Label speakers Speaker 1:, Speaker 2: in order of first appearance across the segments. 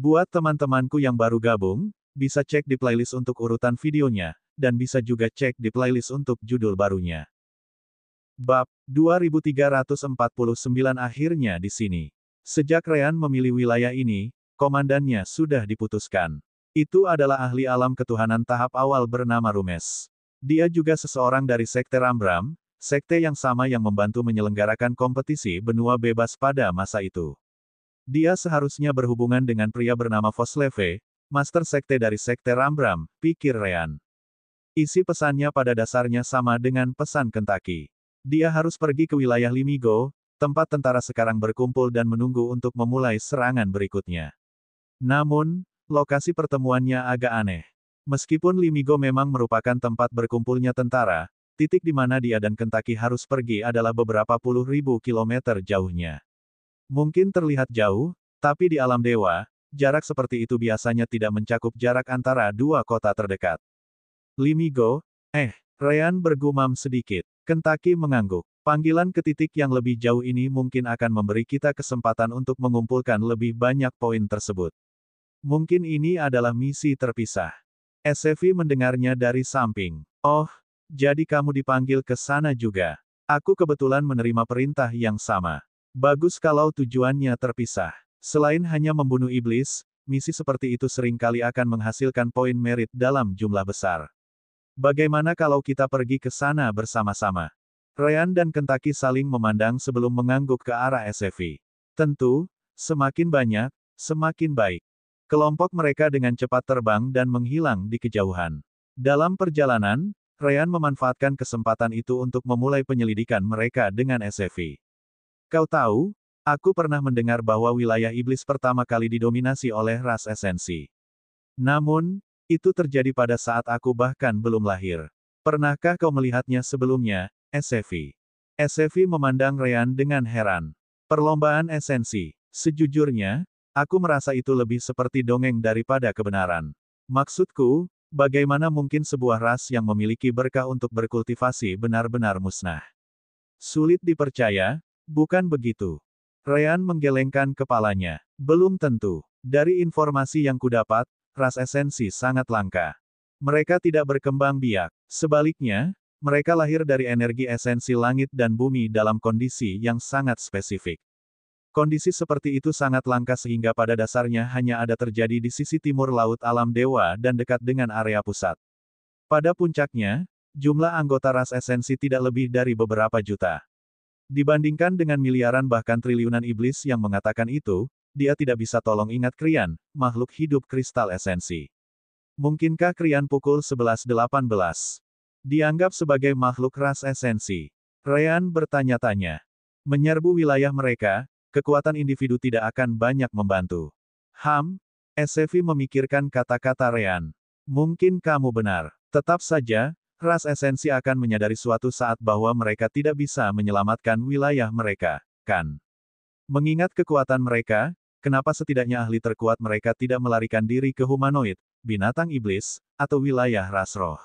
Speaker 1: Buat teman-temanku yang baru gabung, bisa cek di playlist untuk urutan videonya, dan bisa juga cek di playlist untuk judul barunya. Bab 2349 akhirnya di sini. Sejak Ryan memilih wilayah ini, komandannya sudah diputuskan. Itu adalah ahli alam ketuhanan tahap awal bernama Rumes. Dia juga seseorang dari Sekte Rambram, sekte yang sama yang membantu menyelenggarakan kompetisi benua bebas pada masa itu. Dia seharusnya berhubungan dengan pria bernama Vosleve, master sekte dari Sekte Rambram, pikir Ryan. Isi pesannya pada dasarnya sama dengan pesan Kentucky. Dia harus pergi ke wilayah Limigo, tempat tentara sekarang berkumpul dan menunggu untuk memulai serangan berikutnya. Namun, lokasi pertemuannya agak aneh. Meskipun Limigo memang merupakan tempat berkumpulnya tentara, titik di mana dia dan Kentucky harus pergi adalah beberapa puluh ribu kilometer jauhnya. Mungkin terlihat jauh, tapi di alam dewa, jarak seperti itu biasanya tidak mencakup jarak antara dua kota terdekat. Limigo, Ryan bergumam sedikit. Kentucky mengangguk. Panggilan ke titik yang lebih jauh ini mungkin akan memberi kita kesempatan untuk mengumpulkan lebih banyak poin tersebut. Mungkin ini adalah misi terpisah. SCV mendengarnya dari samping. Oh, jadi kamu dipanggil ke sana juga. Aku kebetulan menerima perintah yang sama. Bagus kalau tujuannya terpisah. Selain hanya membunuh iblis, misi seperti itu seringkali akan menghasilkan poin merit dalam jumlah besar. Bagaimana kalau kita pergi ke sana bersama-sama? Ryan dan Kentucky saling memandang sebelum mengangguk ke arah SCV. Tentu, semakin banyak, semakin baik. Kelompok mereka dengan cepat terbang dan menghilang di kejauhan. Dalam perjalanan, Ryan memanfaatkan kesempatan itu untuk memulai penyelidikan mereka dengan SCV. Kau tahu, aku pernah mendengar bahwa wilayah iblis pertama kali didominasi oleh ras esensi. Namun, itu terjadi pada saat aku bahkan belum lahir. Pernahkah kau melihatnya sebelumnya, SCV? SCV memandang Ryan dengan heran. Perlombaan esensi. Sejujurnya, aku merasa itu lebih seperti dongeng daripada kebenaran. Maksudku, bagaimana mungkin sebuah ras yang memiliki berkah untuk berkultivasi benar-benar musnah? Sulit dipercaya, bukan begitu? Ryan menggelengkan kepalanya. Belum tentu. Dari informasi yang kudapat, ras esensi sangat langka. Mereka tidak berkembang biak. Sebaliknya, mereka lahir dari energi esensi langit dan bumi dalam kondisi yang sangat spesifik. Kondisi seperti itu sangat langka sehingga pada dasarnya hanya ada terjadi di sisi timur laut alam dewa dan dekat dengan area pusat. Pada puncaknya, jumlah anggota ras esensi tidak lebih dari beberapa juta. Dibandingkan dengan miliaran bahkan triliunan iblis yang mengatakan itu, dia tidak bisa tolong ingat Krian, makhluk hidup kristal esensi. Mungkinkah Krian pukul 11.18? Dianggap sebagai makhluk ras esensi. Ryan bertanya-tanya. Menyerbu wilayah mereka, kekuatan individu tidak akan banyak membantu. SCV memikirkan kata-kata Ryan. Mungkin kamu benar. Tetap saja, ras esensi akan menyadari suatu saat bahwa mereka tidak bisa menyelamatkan wilayah mereka, kan? Mengingat kekuatan mereka, kenapa setidaknya ahli terkuat mereka tidak melarikan diri ke humanoid, binatang iblis, atau wilayah ras roh?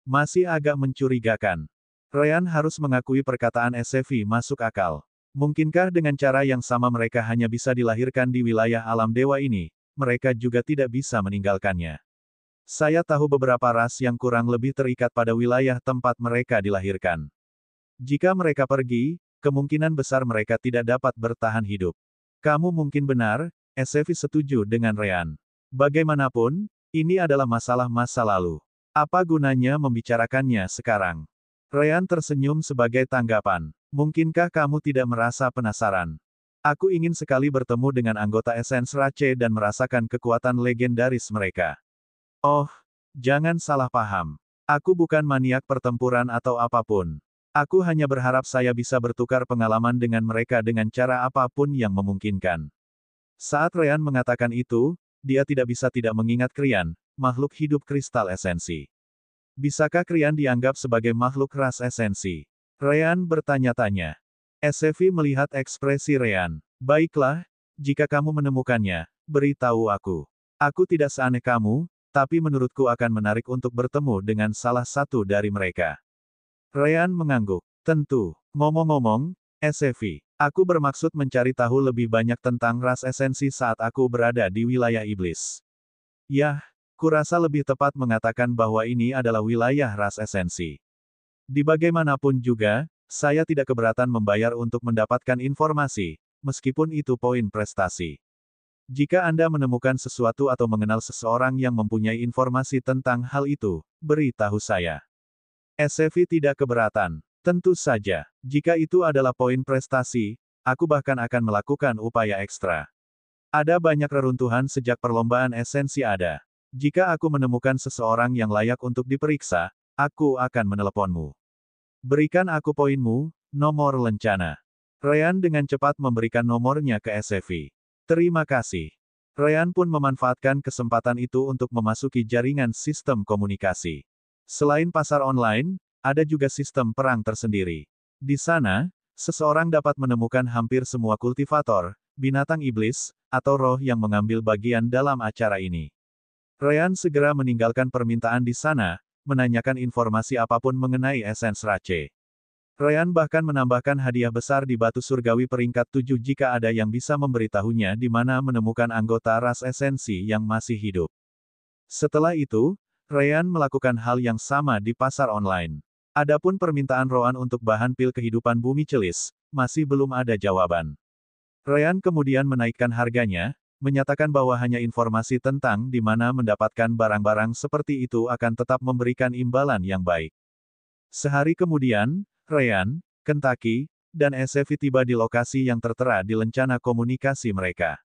Speaker 1: Masih agak mencurigakan. Ryan harus mengakui perkataan SCV masuk akal. Mungkinkah dengan cara yang sama mereka hanya bisa dilahirkan di wilayah alam dewa ini, mereka juga tidak bisa meninggalkannya? Saya tahu beberapa ras yang kurang lebih terikat pada wilayah tempat mereka dilahirkan. Jika mereka pergi, kemungkinan besar mereka tidak dapat bertahan hidup. Kamu mungkin benar, SCV setuju dengan Ryan. Bagaimanapun, ini adalah masalah masa lalu. Apa gunanya membicarakannya sekarang? Ryan tersenyum sebagai tanggapan. Mungkinkah kamu tidak merasa penasaran? Aku ingin sekali bertemu dengan anggota Essence Rache dan merasakan kekuatan legendaris mereka. Oh, jangan salah paham. Aku bukan maniak pertempuran atau apapun. Aku hanya berharap saya bisa bertukar pengalaman dengan mereka dengan cara apapun yang memungkinkan. Saat Ryan mengatakan itu, dia tidak bisa tidak mengingat Krian, makhluk hidup kristal esensi. Bisakah Krian dianggap sebagai makhluk ras esensi? Ryan bertanya-tanya. SCV melihat ekspresi Ryan. Baiklah, jika kamu menemukannya, beritahu aku. Aku tidak seaneh kamu, tapi menurutku akan menarik untuk bertemu dengan salah satu dari mereka. Ryan mengangguk. Tentu. Ngomong-ngomong, SCV. Aku bermaksud mencari tahu lebih banyak tentang ras esensi saat aku berada di wilayah iblis. Yah, kurasa lebih tepat mengatakan bahwa ini adalah wilayah ras esensi. Di bagaimanapun juga, saya tidak keberatan membayar untuk mendapatkan informasi, meskipun itu poin prestasi. Jika Anda menemukan sesuatu atau mengenal seseorang yang mempunyai informasi tentang hal itu, beritahu saya. SCV tidak keberatan. Tentu saja, jika itu adalah poin prestasi, aku bahkan akan melakukan upaya ekstra. Ada banyak reruntuhan sejak perlombaan esensi ada. Jika aku menemukan seseorang yang layak untuk diperiksa, aku akan meneleponmu. Berikan aku poinmu, nomor lencana. Ryan dengan cepat memberikan nomornya ke SCV. Terima kasih. Ryan pun memanfaatkan kesempatan itu untuk memasuki jaringan sistem komunikasi. Selain pasar online, ada juga sistem perang tersendiri. Di sana, seseorang dapat menemukan hampir semua kultivator, binatang iblis, atau roh yang mengambil bagian dalam acara ini. Ryan segera meninggalkan permintaan di sana, menanyakan informasi apapun mengenai esens Rache. Ryan bahkan menambahkan hadiah besar di batu surgawi peringkat 7 jika ada yang bisa memberitahunya di mana menemukan anggota ras esensi yang masih hidup. Setelah itu, Ryan melakukan hal yang sama di pasar online. Adapun permintaan Roan untuk bahan pil kehidupan bumi celis, masih belum ada jawaban. Ryan kemudian menaikkan harganya, menyatakan bahwa hanya informasi tentang di mana mendapatkan barang-barang seperti itu akan tetap memberikan imbalan yang baik. Sehari kemudian, Ryan, Kentucky, dan SCV tiba di lokasi yang tertera di lencana komunikasi mereka.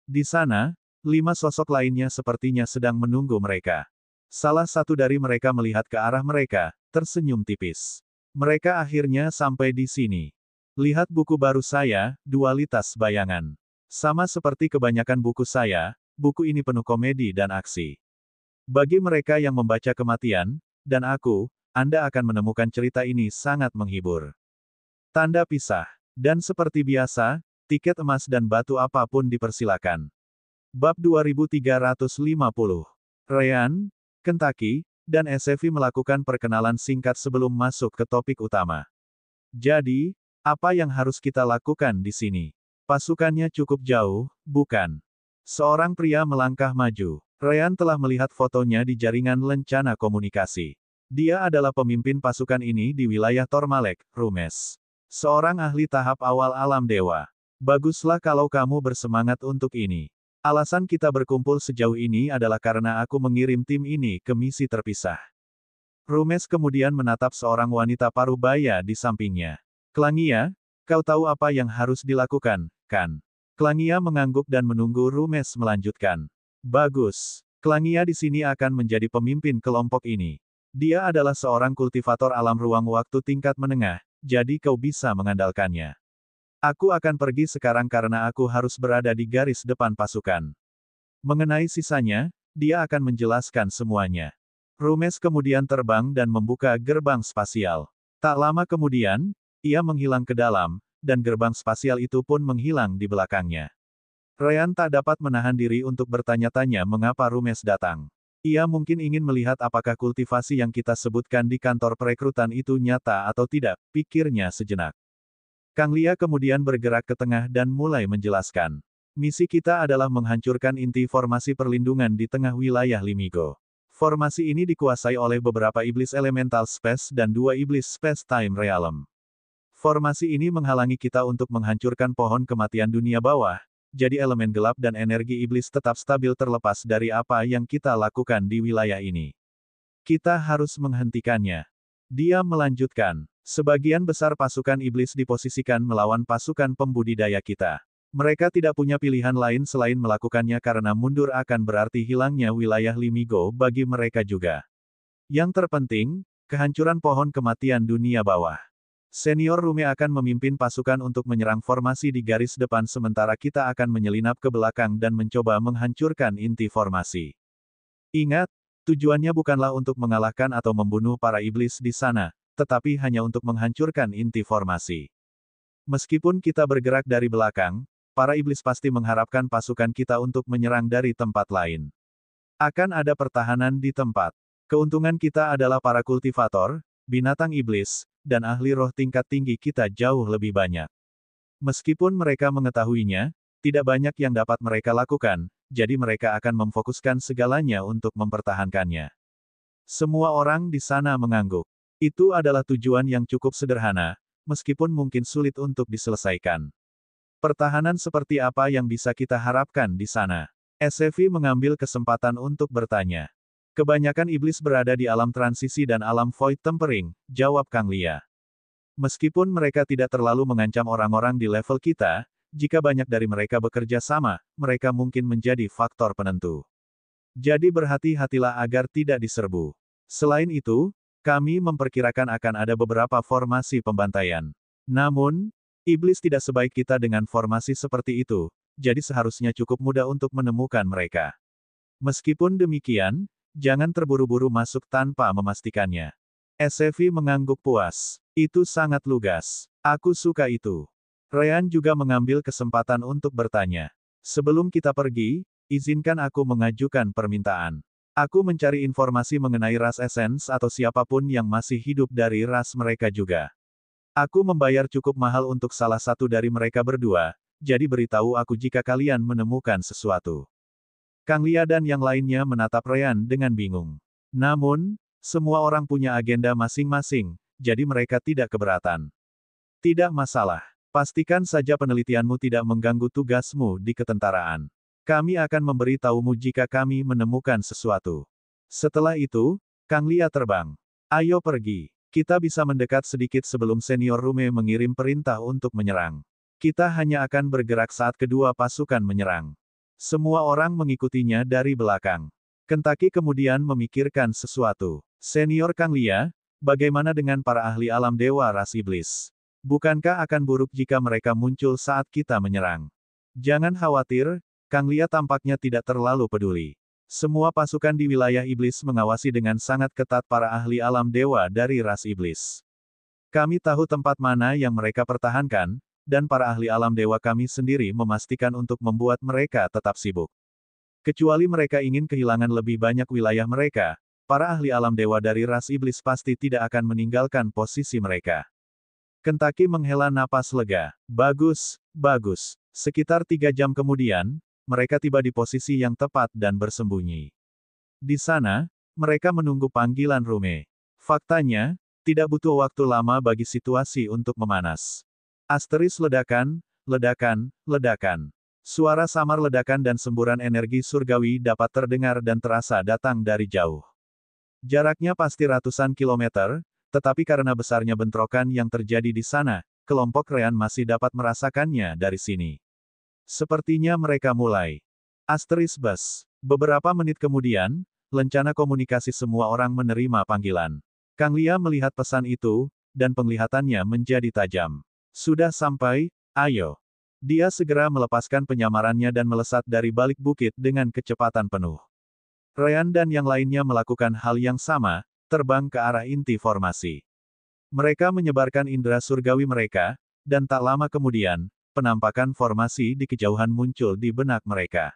Speaker 1: Di sana, 5 sosok lainnya sepertinya sedang menunggu mereka. Salah satu dari mereka melihat ke arah mereka, tersenyum tipis. Mereka akhirnya sampai di sini. Lihat buku baru saya, Dualitas Bayangan. Sama seperti kebanyakan buku saya, buku ini penuh komedi dan aksi. Bagi mereka yang membaca kematian, dan aku, Anda akan menemukan cerita ini sangat menghibur. Tanda pisah. Dan seperti biasa, tiket emas dan batu apapun dipersilakan. Bab 2350. Ryan, Kentucky, dan SCV melakukan perkenalan singkat sebelum masuk ke topik utama. Jadi, apa yang harus kita lakukan di sini? Pasukannya cukup jauh, bukan? Seorang pria melangkah maju. Ryan telah melihat fotonya di jaringan lencana komunikasi. Dia adalah pemimpin pasukan ini di wilayah Tormalek, Rumes. Seorang ahli tahap awal alam dewa. Baguslah kalau kamu bersemangat untuk ini. Alasan kita berkumpul sejauh ini adalah karena aku mengirim tim ini ke misi terpisah. Rumes kemudian menatap seorang wanita parubaya di sampingnya. Klangia, kau tahu apa yang harus dilakukan, kan? Klangia mengangguk dan menunggu Rumes melanjutkan. Bagus. Klangia di sini akan menjadi pemimpin kelompok ini. Dia adalah seorang kultivator alam ruang waktu tingkat menengah, jadi kau bisa mengandalkannya. Aku akan pergi sekarang karena aku harus berada di garis depan pasukan. Mengenai sisanya, dia akan menjelaskan semuanya. Rumes kemudian terbang dan membuka gerbang spasial. Tak lama kemudian, ia menghilang ke dalam, dan gerbang spasial itu pun menghilang di belakangnya. Ryan tak dapat menahan diri untuk bertanya-tanya mengapa Rumes datang. Ia mungkin ingin melihat apakah kultivasi yang kita sebutkan di kantor perekrutan itu nyata atau tidak, pikirnya sejenak. Kang Lia kemudian bergerak ke tengah dan mulai menjelaskan. Misi kita adalah menghancurkan inti formasi perlindungan di tengah wilayah Limigo. Formasi ini dikuasai oleh beberapa iblis elemental space dan 2 iblis space-time realm. Formasi ini menghalangi kita untuk menghancurkan pohon kematian dunia bawah, jadi elemen gelap dan energi iblis tetap stabil terlepas dari apa yang kita lakukan di wilayah ini. Kita harus menghentikannya. Dia melanjutkan. Sebagian besar pasukan iblis diposisikan melawan pasukan pembudidaya kita. Mereka tidak punya pilihan lain selain melakukannya karena mundur akan berarti hilangnya wilayah Limigo bagi mereka juga. Yang terpenting, kehancuran pohon kematian dunia bawah. Senior Rume akan memimpin pasukan untuk menyerang formasi di garis depan sementara kita akan menyelinap ke belakang dan mencoba menghancurkan inti formasi. Ingat, tujuannya bukanlah untuk mengalahkan atau membunuh para iblis di sana, tetapi hanya untuk menghancurkan inti formasi. Meskipun kita bergerak dari belakang, para iblis pasti mengharapkan pasukan kita untuk menyerang dari tempat lain. Akan ada pertahanan di tempat. Keuntungan kita adalah para kultivator, binatang iblis, dan ahli roh tingkat tinggi kita jauh lebih banyak. Meskipun mereka mengetahuinya, tidak banyak yang dapat mereka lakukan, jadi mereka akan memfokuskan segalanya untuk mempertahankannya. Semua orang di sana mengangguk. Itu adalah tujuan yang cukup sederhana, meskipun mungkin sulit untuk diselesaikan. Pertahanan seperti apa yang bisa kita harapkan di sana? SCV mengambil kesempatan untuk bertanya. Kebanyakan iblis berada di alam transisi dan alam void tempering, jawab Kang Lia. Meskipun mereka tidak terlalu mengancam orang-orang di level kita, jika banyak dari mereka bekerja sama, mereka mungkin menjadi faktor penentu. Jadi berhati-hatilah agar tidak diserbu. Selain itu, kami memperkirakan akan ada beberapa formasi pembantaian. Namun, iblis tidak sebaik kita dengan formasi seperti itu, jadi seharusnya cukup mudah untuk menemukan mereka. Meskipun demikian, jangan terburu-buru masuk tanpa memastikannya. SCV mengangguk puas. Itu sangat lugas. Aku suka itu. Ryan juga mengambil kesempatan untuk bertanya. Sebelum kita pergi, izinkan aku mengajukan permintaan. Aku mencari informasi mengenai ras Essence atau siapapun yang masih hidup dari ras mereka juga. Aku membayar cukup mahal untuk salah satu dari mereka berdua, jadi beritahu aku jika kalian menemukan sesuatu. Kang Lia dan yang lainnya menatap Ryan dengan bingung. Namun, semua orang punya agenda masing-masing, jadi mereka tidak keberatan. Tidak masalah. Pastikan saja penelitianmu tidak mengganggu tugasmu di ketentaraan. Kami akan memberi tahumu jika kami menemukan sesuatu. Setelah itu, Kang Lia terbang. Ayo pergi. Kita bisa mendekat sedikit sebelum senior Rume mengirim perintah untuk menyerang. Kita hanya akan bergerak saat kedua pasukan menyerang. Semua orang mengikutinya dari belakang. Kentaki kemudian memikirkan sesuatu. Senior Kang Lia, bagaimana dengan para ahli alam dewa ras iblis? Bukankah akan buruk jika mereka muncul saat kita menyerang? Jangan khawatir, Kang Lia tampaknya tidak terlalu peduli. Semua pasukan di wilayah iblis mengawasi dengan sangat ketat para ahli alam dewa dari ras iblis. Kami tahu tempat mana yang mereka pertahankan, dan para ahli alam dewa kami sendiri memastikan untuk membuat mereka tetap sibuk. Kecuali mereka ingin kehilangan lebih banyak wilayah mereka, para ahli alam dewa dari ras iblis pasti tidak akan meninggalkan posisi mereka. Kentaki menghela napas lega. Bagus, bagus. Sekitar 3 jam kemudian, mereka tiba di posisi yang tepat dan bersembunyi. Di sana, mereka menunggu panggilan Rume. Faktanya, tidak butuh waktu lama bagi situasi untuk memanas. Asteris ledakan, ledakan, ledakan. Suara samar ledakan dan semburan energi surgawi dapat terdengar dan terasa datang dari jauh. Jaraknya pasti ratusan kilometer, tetapi karena besarnya bentrokan yang terjadi di sana, kelompok Ryan masih dapat merasakannya dari sini. Sepertinya mereka mulai. Asteris bus. Beberapa menit kemudian, lencana komunikasi semua orang menerima panggilan. Kang Lia melihat pesan itu, dan penglihatannya menjadi tajam. Sudah sampai, ayo. Dia segera melepaskan penyamarannya dan melesat dari balik bukit dengan kecepatan penuh. Ryan dan yang lainnya melakukan hal yang sama, terbang ke arah inti formasi. Mereka menyebarkan indera surgawi mereka, dan tak lama kemudian, penampakan formasi di kejauhan muncul di benak mereka.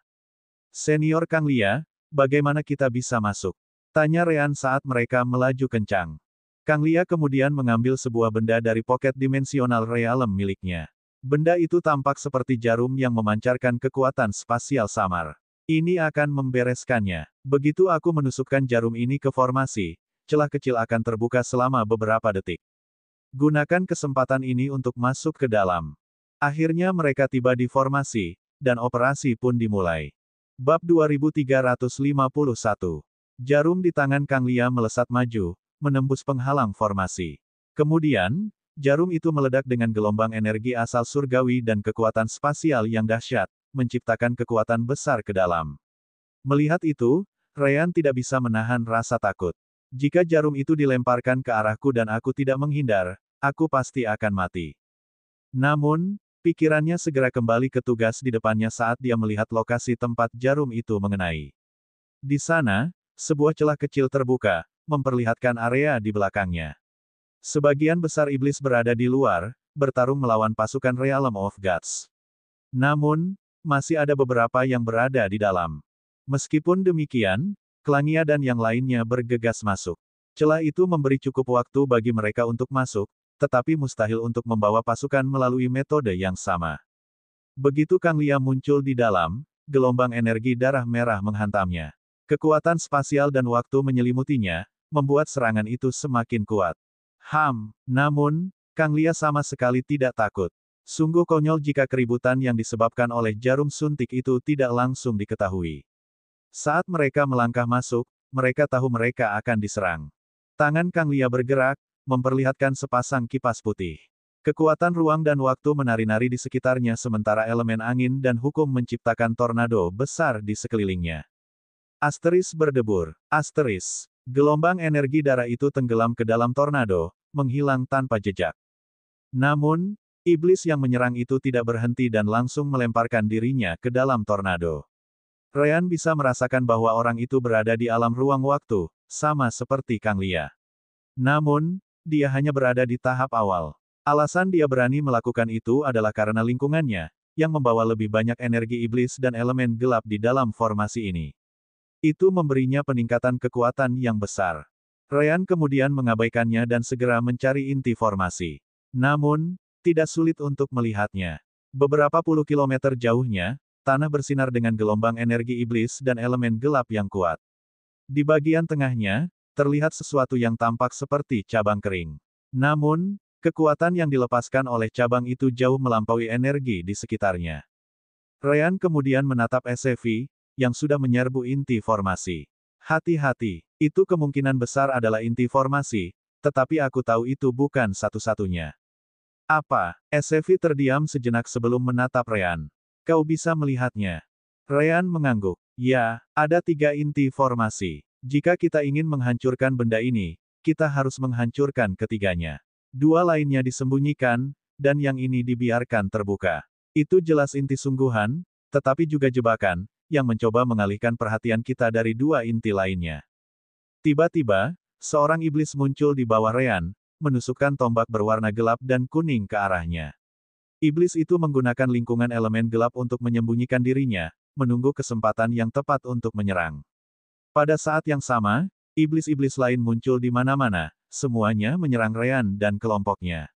Speaker 1: Senior Kang Lia, bagaimana kita bisa masuk? Tanya Ryan saat mereka melaju kencang. Kang Lia kemudian mengambil sebuah benda dari pocket dimensional realm miliknya. Benda itu tampak seperti jarum yang memancarkan kekuatan spasial samar. Ini akan membereskannya. Begitu aku menusukkan jarum ini ke formasi, celah kecil akan terbuka selama beberapa detik. Gunakan kesempatan ini untuk masuk ke dalam. Akhirnya mereka tiba di formasi, dan operasi pun dimulai. Bab 2351. Jarum di tangan Kang Lia melesat maju, menembus penghalang formasi. Kemudian, jarum itu meledak dengan gelombang energi asal surgawi dan kekuatan spasial yang dahsyat, menciptakan kekuatan besar ke dalam. Melihat itu, Ryan tidak bisa menahan rasa takut. Jika jarum itu dilemparkan ke arahku dan aku tidak menghindar, aku pasti akan mati. Namun, pikirannya segera kembali ke tugas di depannya saat dia melihat lokasi tempat jarum itu mengenai. Di sana, sebuah celah kecil terbuka, memperlihatkan area di belakangnya. Sebagian besar iblis berada di luar, bertarung melawan pasukan Realm of Gods. Namun, masih ada beberapa yang berada di dalam. Meskipun demikian, Klangia dan yang lainnya bergegas masuk. Celah itu memberi cukup waktu bagi mereka untuk masuk, tetapi mustahil untuk membawa pasukan melalui metode yang sama. Begitu Kang Lia muncul di dalam, gelombang energi darah merah menghantamnya. Kekuatan spasial dan waktu menyelimutinya, membuat serangan itu semakin kuat. Namun, Kang Lia sama sekali tidak takut. Sungguh konyol jika keributan yang disebabkan oleh jarum suntik itu tidak langsung diketahui. Saat mereka melangkah masuk, mereka tahu mereka akan diserang. Tangan Kang Lia bergerak, memperlihatkan sepasang kipas putih. Kekuatan ruang dan waktu menari-nari di sekitarnya sementara elemen angin dan hukum menciptakan tornado besar di sekelilingnya. Asteris berdebur. Asteris. Gelombang energi darah itu tenggelam ke dalam tornado, menghilang tanpa jejak. Namun, iblis yang menyerang itu tidak berhenti dan langsung melemparkan dirinya ke dalam tornado. Ryan bisa merasakan bahwa orang itu berada di alam ruang waktu, sama seperti Kang Lia. Namun, dia hanya berada di tahap awal. Alasan dia berani melakukan itu adalah karena lingkungannya, yang membawa lebih banyak energi iblis dan elemen gelap di dalam formasi ini. Itu memberinya peningkatan kekuatan yang besar. Ryan kemudian mengabaikannya dan segera mencari inti formasi. Namun, tidak sulit untuk melihatnya. Beberapa puluh kilometer jauhnya, tanah bersinar dengan gelombang energi iblis dan elemen gelap yang kuat. Di bagian tengahnya, terlihat sesuatu yang tampak seperti cabang kering. Namun, kekuatan yang dilepaskan oleh cabang itu jauh melampaui energi di sekitarnya. Ryan kemudian menatap SCV, yang sudah menyerbu inti formasi. Hati-hati, itu kemungkinan besar adalah inti formasi, tetapi aku tahu itu bukan satu-satunya. Apa? SCV terdiam sejenak sebelum menatap Ryan. Kau bisa melihatnya. Ryan mengangguk. Ya, ada 3 inti formasi. Jika kita ingin menghancurkan benda ini, kita harus menghancurkan ketiganya. 2 lainnya disembunyikan, dan yang ini dibiarkan terbuka. Itu jelas inti sungguhan, tetapi juga jebakan, yang mencoba mengalihkan perhatian kita dari 2 inti lainnya. Tiba-tiba, seorang iblis muncul di bawah Ryan, menusukkan tombak berwarna gelap dan kuning ke arahnya. Iblis itu menggunakan lingkungan elemen gelap untuk menyembunyikan dirinya, menunggu kesempatan yang tepat untuk menyerang. Pada saat yang sama, iblis-iblis lain muncul di mana-mana, semuanya menyerang Ryan dan kelompoknya.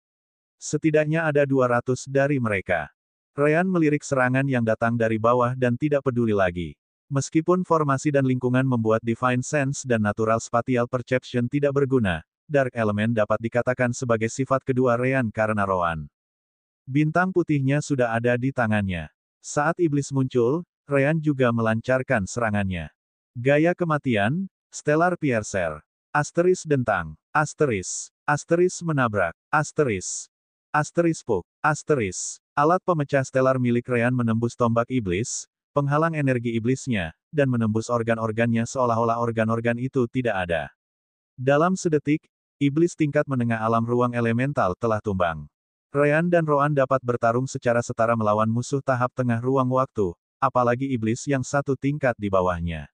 Speaker 1: Setidaknya ada 200 dari mereka. Ryan melirik serangan yang datang dari bawah dan tidak peduli lagi. Meskipun formasi dan lingkungan membuat Divine Sense dan Natural Spatial Perception tidak berguna, Dark Element dapat dikatakan sebagai sifat kedua Ryan karena Rohan. Bintang putihnya sudah ada di tangannya. Saat iblis muncul, Ryan juga melancarkan serangannya. Gaya kematian, Stellar Piercer. Asteris dentang. Asteris. Asteris menabrak. Asteris. Asteris Puk. Asteris. Alat pemecah stellar milik Ryan menembus tombak iblis, penghalang energi iblisnya, dan menembus organ-organnya seolah-olah organ-organ itu tidak ada. Dalam sedetik, iblis tingkat menengah alam ruang elemental telah tumbang. Ryan dan Rohan dapat bertarung secara setara melawan musuh tahap tengah ruang waktu, apalagi iblis yang satu tingkat di bawahnya.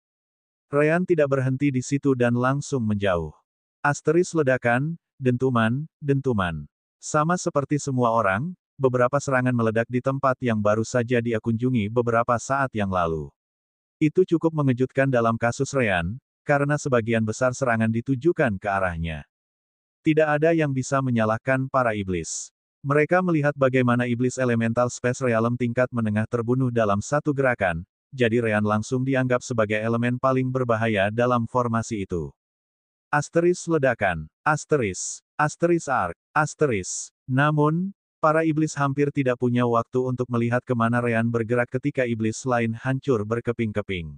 Speaker 1: Ryan tidak berhenti di situ dan langsung menjauh. Asteris ledakan, dentuman, dentuman. Sama seperti semua orang, beberapa serangan meledak di tempat yang baru saja dia kunjungi beberapa saat yang lalu. Itu cukup mengejutkan dalam kasus Ryan, karena sebagian besar serangan ditujukan ke arahnya. Tidak ada yang bisa menyalahkan para iblis. Mereka melihat bagaimana iblis elemental Space Realm tingkat menengah terbunuh dalam satu gerakan, jadi Ryan langsung dianggap sebagai elemen paling berbahaya dalam formasi itu. Asteris ledakan. Asteris. Asteris arc. Asteris. Namun, para iblis hampir tidak punya waktu untuk melihat kemana Ryan bergerak ketika iblis lain hancur berkeping-keping.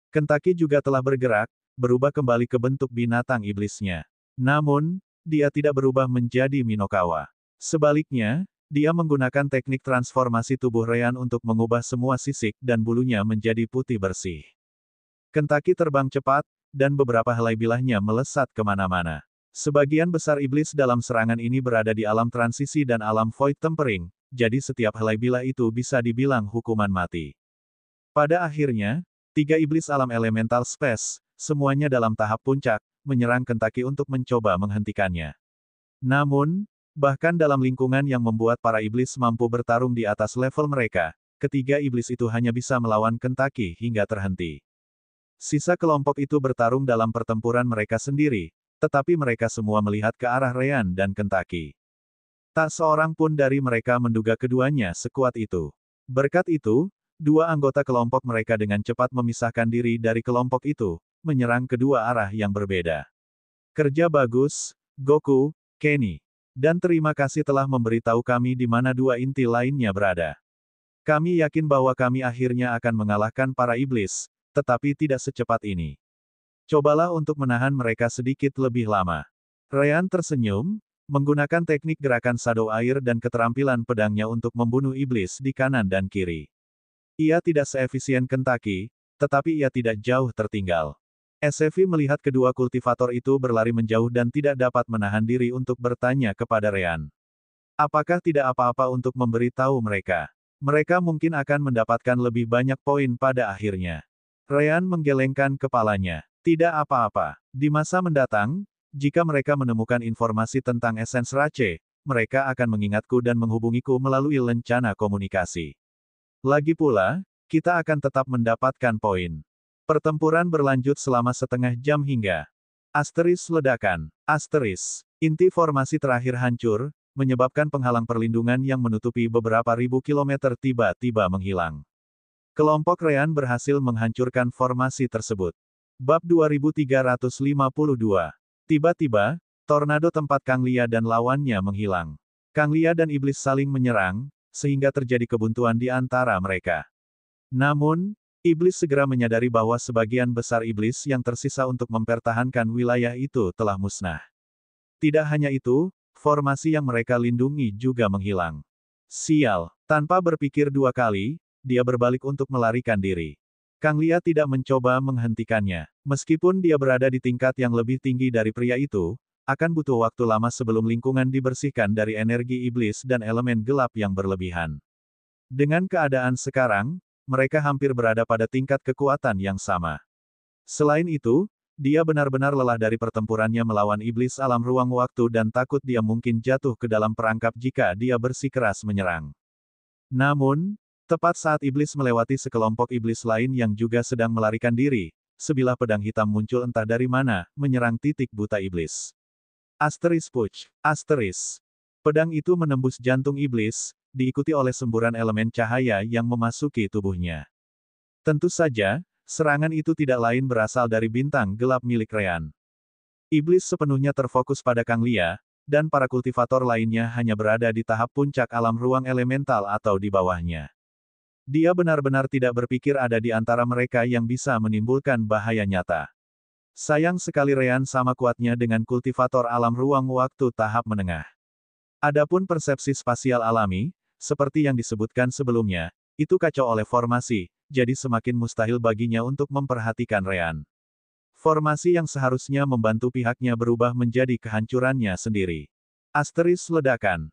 Speaker 1: Kentucky juga telah bergerak, berubah kembali ke bentuk binatang iblisnya. Namun, dia tidak berubah menjadi Minokawa. Sebaliknya, dia menggunakan teknik transformasi tubuh Ryan untuk mengubah semua sisik dan bulunya menjadi putih bersih. Kentucky terbang cepat, dan beberapa helai bilahnya melesat kemana-mana. Sebagian besar iblis dalam serangan ini berada di alam transisi dan alam void tempering, jadi setiap helai bilah itu bisa dibilang hukuman mati. Pada akhirnya, 3 iblis alam elemental space, semuanya dalam tahap puncak, menyerang Kentucky untuk mencoba menghentikannya. Namun, bahkan dalam lingkungan yang membuat para iblis mampu bertarung di atas level mereka, ketiga iblis itu hanya bisa melawan Kentucky hingga terhenti. Sisa kelompok itu bertarung dalam pertempuran mereka sendiri, tetapi mereka semua melihat ke arah Ryan dan Kentucky. Tak seorang pun dari mereka menduga keduanya sekuat itu. Berkat itu, dua anggota kelompok mereka dengan cepat memisahkan diri dari kelompok itu, menyerang kedua arah yang berbeda. Kerja bagus, Goku, Kenny. Dan terima kasih telah memberitahu kami di mana dua inti lainnya berada. Kami yakin bahwa kami akhirnya akan mengalahkan para iblis, tetapi tidak secepat ini. Cobalah untuk menahan mereka sedikit lebih lama. Ryan tersenyum, menggunakan teknik gerakan shadow air dan keterampilan pedangnya untuk membunuh iblis di kanan dan kiri. Ia tidak seefisien Kentucky, tetapi ia tidak jauh tertinggal. Sevi melihat kedua kultivator itu berlari menjauh dan tidak dapat menahan diri untuk bertanya kepada Ryan. Apakah tidak apa-apa untuk memberitahu mereka? Mereka mungkin akan mendapatkan lebih banyak poin pada akhirnya. Ryan menggelengkan kepalanya. Tidak apa-apa. Di masa mendatang, jika mereka menemukan informasi tentang esens Rache, mereka akan mengingatku dan menghubungiku melalui lencana komunikasi. Lagi pula, kita akan tetap mendapatkan poin. Pertempuran berlanjut selama setengah jam hingga ledakan. Inti formasi terakhir hancur, menyebabkan penghalang perlindungan yang menutupi beberapa ribu kilometer tiba-tiba menghilang. Kelompok Ryan berhasil menghancurkan formasi tersebut. Bab 2352. Tiba-tiba, tornado tempat Kang Lia dan lawannya menghilang. Kang Lia dan iblis saling menyerang, sehingga terjadi kebuntuan di antara mereka. Namun, iblis segera menyadari bahwa sebagian besar iblis yang tersisa untuk mempertahankan wilayah itu telah musnah. Tidak hanya itu, formasi yang mereka lindungi juga menghilang. Sial, tanpa berpikir dua kali, dia berbalik untuk melarikan diri. Kang Lia tidak mencoba menghentikannya. Meskipun dia berada di tingkat yang lebih tinggi dari pria itu, akan butuh waktu lama sebelum lingkungan dibersihkan dari energi iblis dan elemen gelap yang berlebihan. Dengan keadaan sekarang, mereka hampir berada pada tingkat kekuatan yang sama. Selain itu, dia benar-benar lelah dari pertempurannya melawan iblis alam ruang waktu dan takut dia mungkin jatuh ke dalam perangkap jika dia bersikeras menyerang. Namun, tepat saat iblis melewati sekelompok iblis lain yang juga sedang melarikan diri, sebilah pedang hitam muncul entah dari mana, menyerang titik buta iblis. Push. Pedang itu menembus jantung iblis, diikuti oleh semburan elemen cahaya yang memasuki tubuhnya. Tentu saja, serangan itu tidak lain berasal dari bintang gelap milik Ryan. Iblis sepenuhnya terfokus pada Kang Lia, dan para kultivator lainnya hanya berada di tahap puncak alam ruang elemental atau di bawahnya. Dia benar-benar tidak berpikir ada di antara mereka yang bisa menimbulkan bahaya nyata. Sayang sekali Ryan sama kuatnya dengan kultivator alam ruang waktu tahap menengah. Adapun persepsi spasial alami, seperti yang disebutkan sebelumnya, itu kacau oleh formasi, jadi semakin mustahil baginya untuk memperhatikan Ryan. Formasi yang seharusnya membantu pihaknya berubah menjadi kehancurannya sendiri. Ledakan.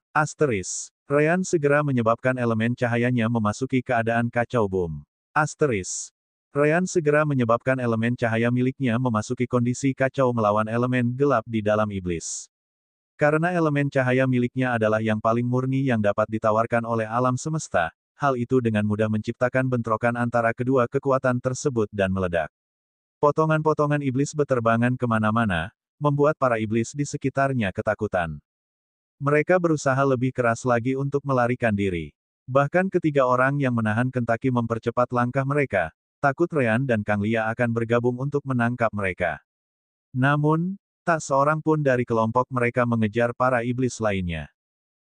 Speaker 1: Ryan segera menyebabkan elemen cahayanya memasuki keadaan kacau boom. Ryan segera menyebabkan elemen cahaya miliknya memasuki kondisi kacau melawan elemen gelap di dalam iblis. Karena elemen cahaya miliknya adalah yang paling murni yang dapat ditawarkan oleh alam semesta, hal itu dengan mudah menciptakan bentrokan antara kedua kekuatan tersebut dan meledak. Potongan-potongan iblis beterbangan kemana-mana, membuat para iblis di sekitarnya ketakutan. Mereka berusaha lebih keras lagi untuk melarikan diri. Bahkan ketiga orang yang menahan Kentucky mempercepat langkah mereka, takut Ryan dan Kang Lia akan bergabung untuk menangkap mereka. Namun, tak seorang pun dari kelompok mereka mengejar para iblis lainnya.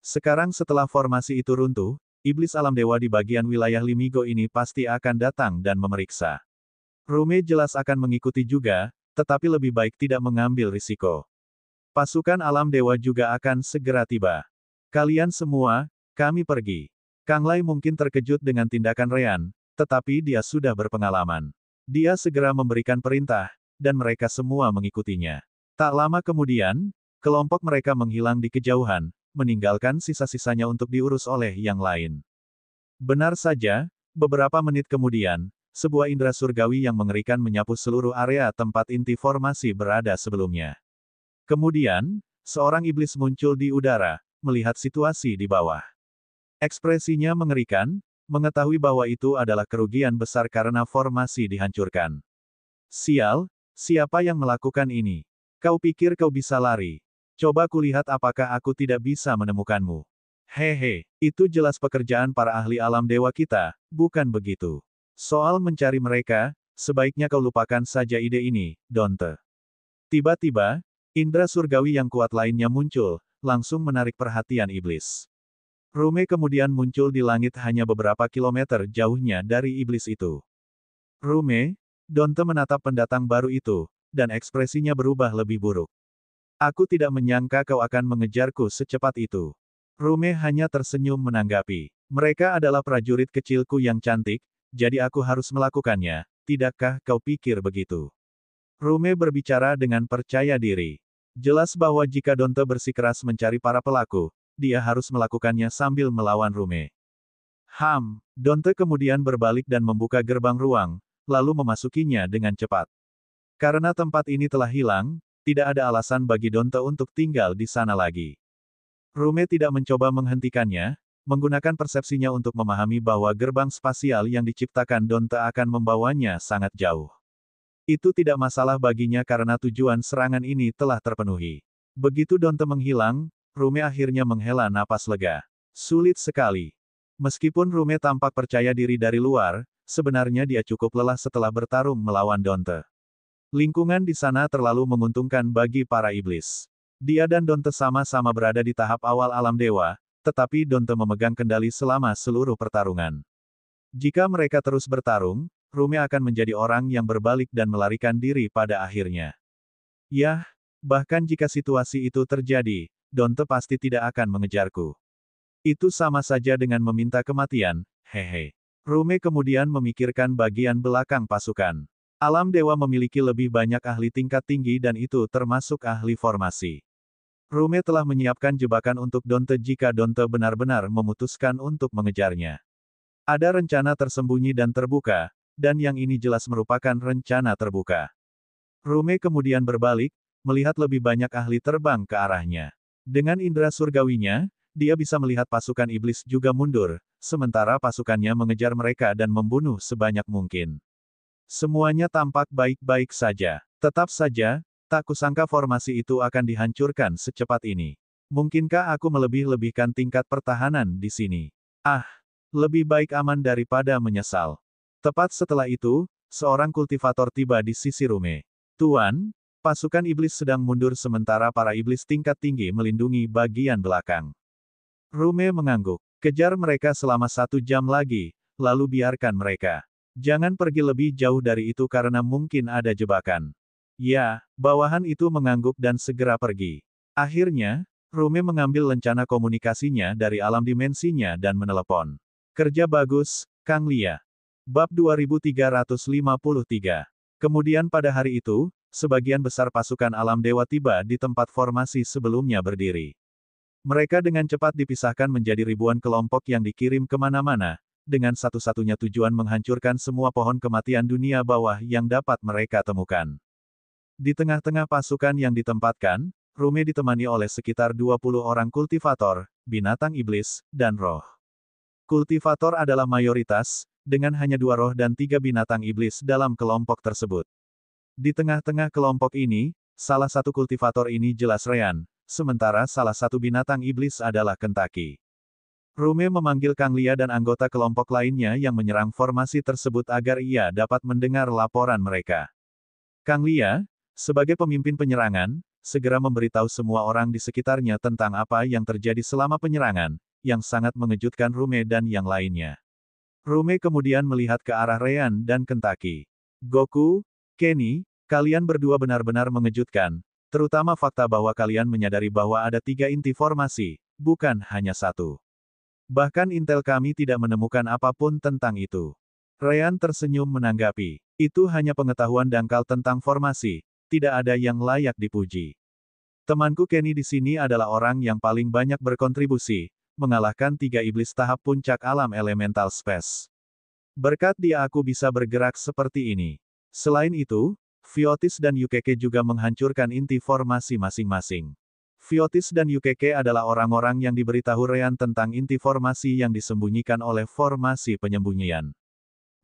Speaker 1: Sekarang setelah formasi itu runtuh, iblis alam dewa di bagian wilayah Limigo ini pasti akan datang dan memeriksa. Rume jelas akan mengikuti juga, tetapi lebih baik tidak mengambil risiko. Pasukan alam dewa juga akan segera tiba. Kalian semua, kami pergi. Kang Lai mungkin terkejut dengan tindakan Ryan, tetapi dia sudah berpengalaman. Dia segera memberikan perintah, dan mereka semua mengikutinya. Tak lama kemudian, kelompok mereka menghilang di kejauhan, meninggalkan sisa-sisanya untuk diurus oleh yang lain. Benar saja, beberapa menit kemudian, sebuah indera surgawi yang mengerikan menyapu seluruh area tempat inti formasi berada sebelumnya. Kemudian, seorang iblis muncul di udara, melihat situasi di bawah. Ekspresinya mengerikan, mengetahui bahwa itu adalah kerugian besar karena formasi dihancurkan. Sial, siapa yang melakukan ini? Kau pikir kau bisa lari? Coba kulihat apakah aku tidak bisa menemukanmu. Hehe, itu jelas pekerjaan para ahli alam dewa kita, bukan begitu? Soal mencari mereka, sebaiknya kau lupakan saja ide ini, Donte. Tiba-tiba, indera surgawi yang kuat lainnya muncul, langsung menarik perhatian iblis. Rume kemudian muncul di langit hanya beberapa kilometer jauhnya dari iblis itu. Rume, Donte menatap pendatang baru itu, dan ekspresinya berubah lebih buruk. Aku tidak menyangka kau akan mengejarku secepat itu. Rume hanya tersenyum menanggapi. Mereka adalah prajurit kecilku yang cantik, jadi aku harus melakukannya, tidakkah kau pikir begitu? Rume berbicara dengan percaya diri. Jelas bahwa jika Donte bersikeras mencari para pelaku, dia harus melakukannya sambil melawan Rume. Donte kemudian berbalik dan membuka gerbang ruang, lalu memasukinya dengan cepat. Karena tempat ini telah hilang, tidak ada alasan bagi Donte untuk tinggal di sana lagi. Rume tidak mencoba menghentikannya, menggunakan persepsinya untuk memahami bahwa gerbang spasial yang diciptakan Donte akan membawanya sangat jauh. Itu tidak masalah baginya karena tujuan serangan ini telah terpenuhi. Begitu Donte menghilang, Rume akhirnya menghela napas lega. Sulit sekali. Meskipun Rume tampak percaya diri dari luar, sebenarnya dia cukup lelah setelah bertarung melawan Donte. Lingkungan di sana terlalu menguntungkan bagi para iblis. Dia dan Donte sama-sama berada di tahap awal alam dewa, tetapi Donte memegang kendali selama seluruh pertarungan. Jika mereka terus bertarung, Rume akan menjadi orang yang berbalik dan melarikan diri pada akhirnya. Yah, bahkan jika situasi itu terjadi, Donte pasti tidak akan mengejarku. Itu sama saja dengan meminta kematian, hehe. Rume kemudian memikirkan bagian belakang pasukan. Alam dewa memiliki lebih banyak ahli tingkat tinggi dan itu termasuk ahli formasi. Rume telah menyiapkan jebakan untuk Donte jika Donte benar-benar memutuskan untuk mengejarnya. Ada rencana tersembunyi dan terbuka, dan yang ini jelas merupakan rencana terbuka. Rume kemudian berbalik, melihat lebih banyak ahli terbang ke arahnya. Dengan indera surgawinya, dia bisa melihat pasukan iblis juga mundur, sementara pasukannya mengejar mereka dan membunuh sebanyak mungkin. Semuanya tampak baik-baik saja. Tetap saja, tak kusangka formasi itu akan dihancurkan secepat ini. Mungkinkah aku melebih-lebihkan tingkat pertahanan di sini? Lebih baik aman daripada menyesal. Tepat setelah itu, seorang kultivator tiba di sisi Rume. Tuan, pasukan iblis sedang mundur sementara para iblis tingkat tinggi melindungi bagian belakang. Rume mengangguk. Kejar mereka selama 1 jam lagi, lalu biarkan mereka. Jangan pergi lebih jauh dari itu karena mungkin ada jebakan. Ya, bawahan itu mengangguk dan segera pergi. Akhirnya, Rume mengambil lencana komunikasinya dari alam dimensinya dan menelepon. Kerja bagus, Kang Lia. Bab 2353. Kemudian pada hari itu, sebagian besar pasukan alam dewa tiba di tempat formasi sebelumnya berdiri. Mereka dengan cepat dipisahkan menjadi ribuan kelompok yang dikirim kemana-mana, dengan satu-satunya tujuan menghancurkan semua pohon kematian dunia bawah yang dapat mereka temukan. Di tengah-tengah pasukan yang ditempatkan, Rume ditemani oleh sekitar 20 orang kultivator, binatang iblis, dan roh. Kultivator adalah mayoritas, dengan hanya 2 roh dan 3 binatang iblis dalam kelompok tersebut. Di tengah-tengah kelompok ini, salah satu kultivator ini jelas Rean, sementara salah satu binatang iblis adalah Kentaki. Rume memanggil Kang Lia dan anggota kelompok lainnya yang menyerang formasi tersebut agar ia dapat mendengar laporan mereka. Kang Lia, sebagai pemimpin penyerangan, segera memberitahu semua orang di sekitarnya tentang apa yang terjadi selama penyerangan, yang sangat mengejutkan Rume dan yang lainnya. Rume kemudian melihat ke arah Rean dan Kentaki. Goku, Kenny, kalian berdua benar-benar mengejutkan, terutama fakta bahwa kalian menyadari bahwa ada 3 inti formasi, bukan hanya 1. Bahkan intel kami tidak menemukan apapun tentang itu. Rean tersenyum menanggapi. Itu hanya pengetahuan dangkal tentang formasi, tidak ada yang layak dipuji. Temanku Kenny di sini adalah orang yang paling banyak berkontribusi, mengalahkan 3 iblis tahap puncak alam elemental space. Berkat dia aku bisa bergerak seperti ini. Selain itu, Viotis dan Yukeke juga menghancurkan inti formasi masing-masing. Viotis dan Yukeke adalah orang-orang yang diberitahu Rean tentang inti formasi yang disembunyikan oleh formasi penyembunyian.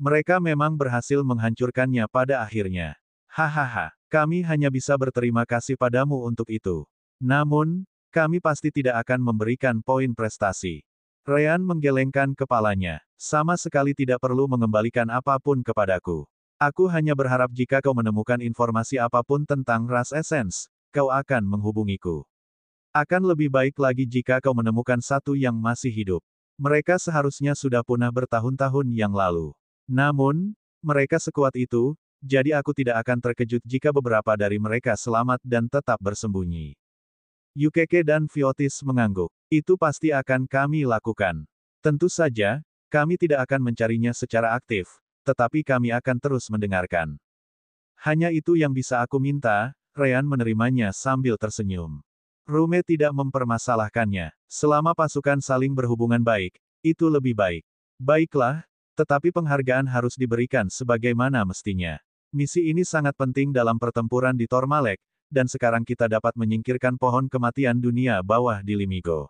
Speaker 1: Mereka memang berhasil menghancurkannya pada akhirnya. Hahaha, kami hanya bisa berterima kasih padamu untuk itu. Namun, kami pasti tidak akan memberikan poin prestasi. Ryan menggelengkan kepalanya. Sama sekali tidak perlu mengembalikan apapun kepadaku. Aku hanya berharap jika kau menemukan informasi apapun tentang ras Essence, kau akan menghubungiku. Akan lebih baik lagi jika kau menemukan satu yang masih hidup. Mereka seharusnya sudah punah bertahun-tahun yang lalu. Namun, mereka sekuat itu, jadi aku tidak akan terkejut jika beberapa dari mereka selamat dan tetap bersembunyi. Yukeke dan Viotis mengangguk. Itu pasti akan kami lakukan. Tentu saja, kami tidak akan mencarinya secara aktif, tetapi kami akan terus mendengarkan. Hanya itu yang bisa aku minta, Ryan menerimanya sambil tersenyum. Rume tidak mempermasalahkannya. Selama pasukan saling berhubungan baik, itu lebih baik. Baiklah, tetapi penghargaan harus diberikan sebagaimana mestinya. Misi ini sangat penting dalam pertempuran di Tormalek, dan sekarang kita dapat menyingkirkan pohon kematian dunia bawah di Limigo.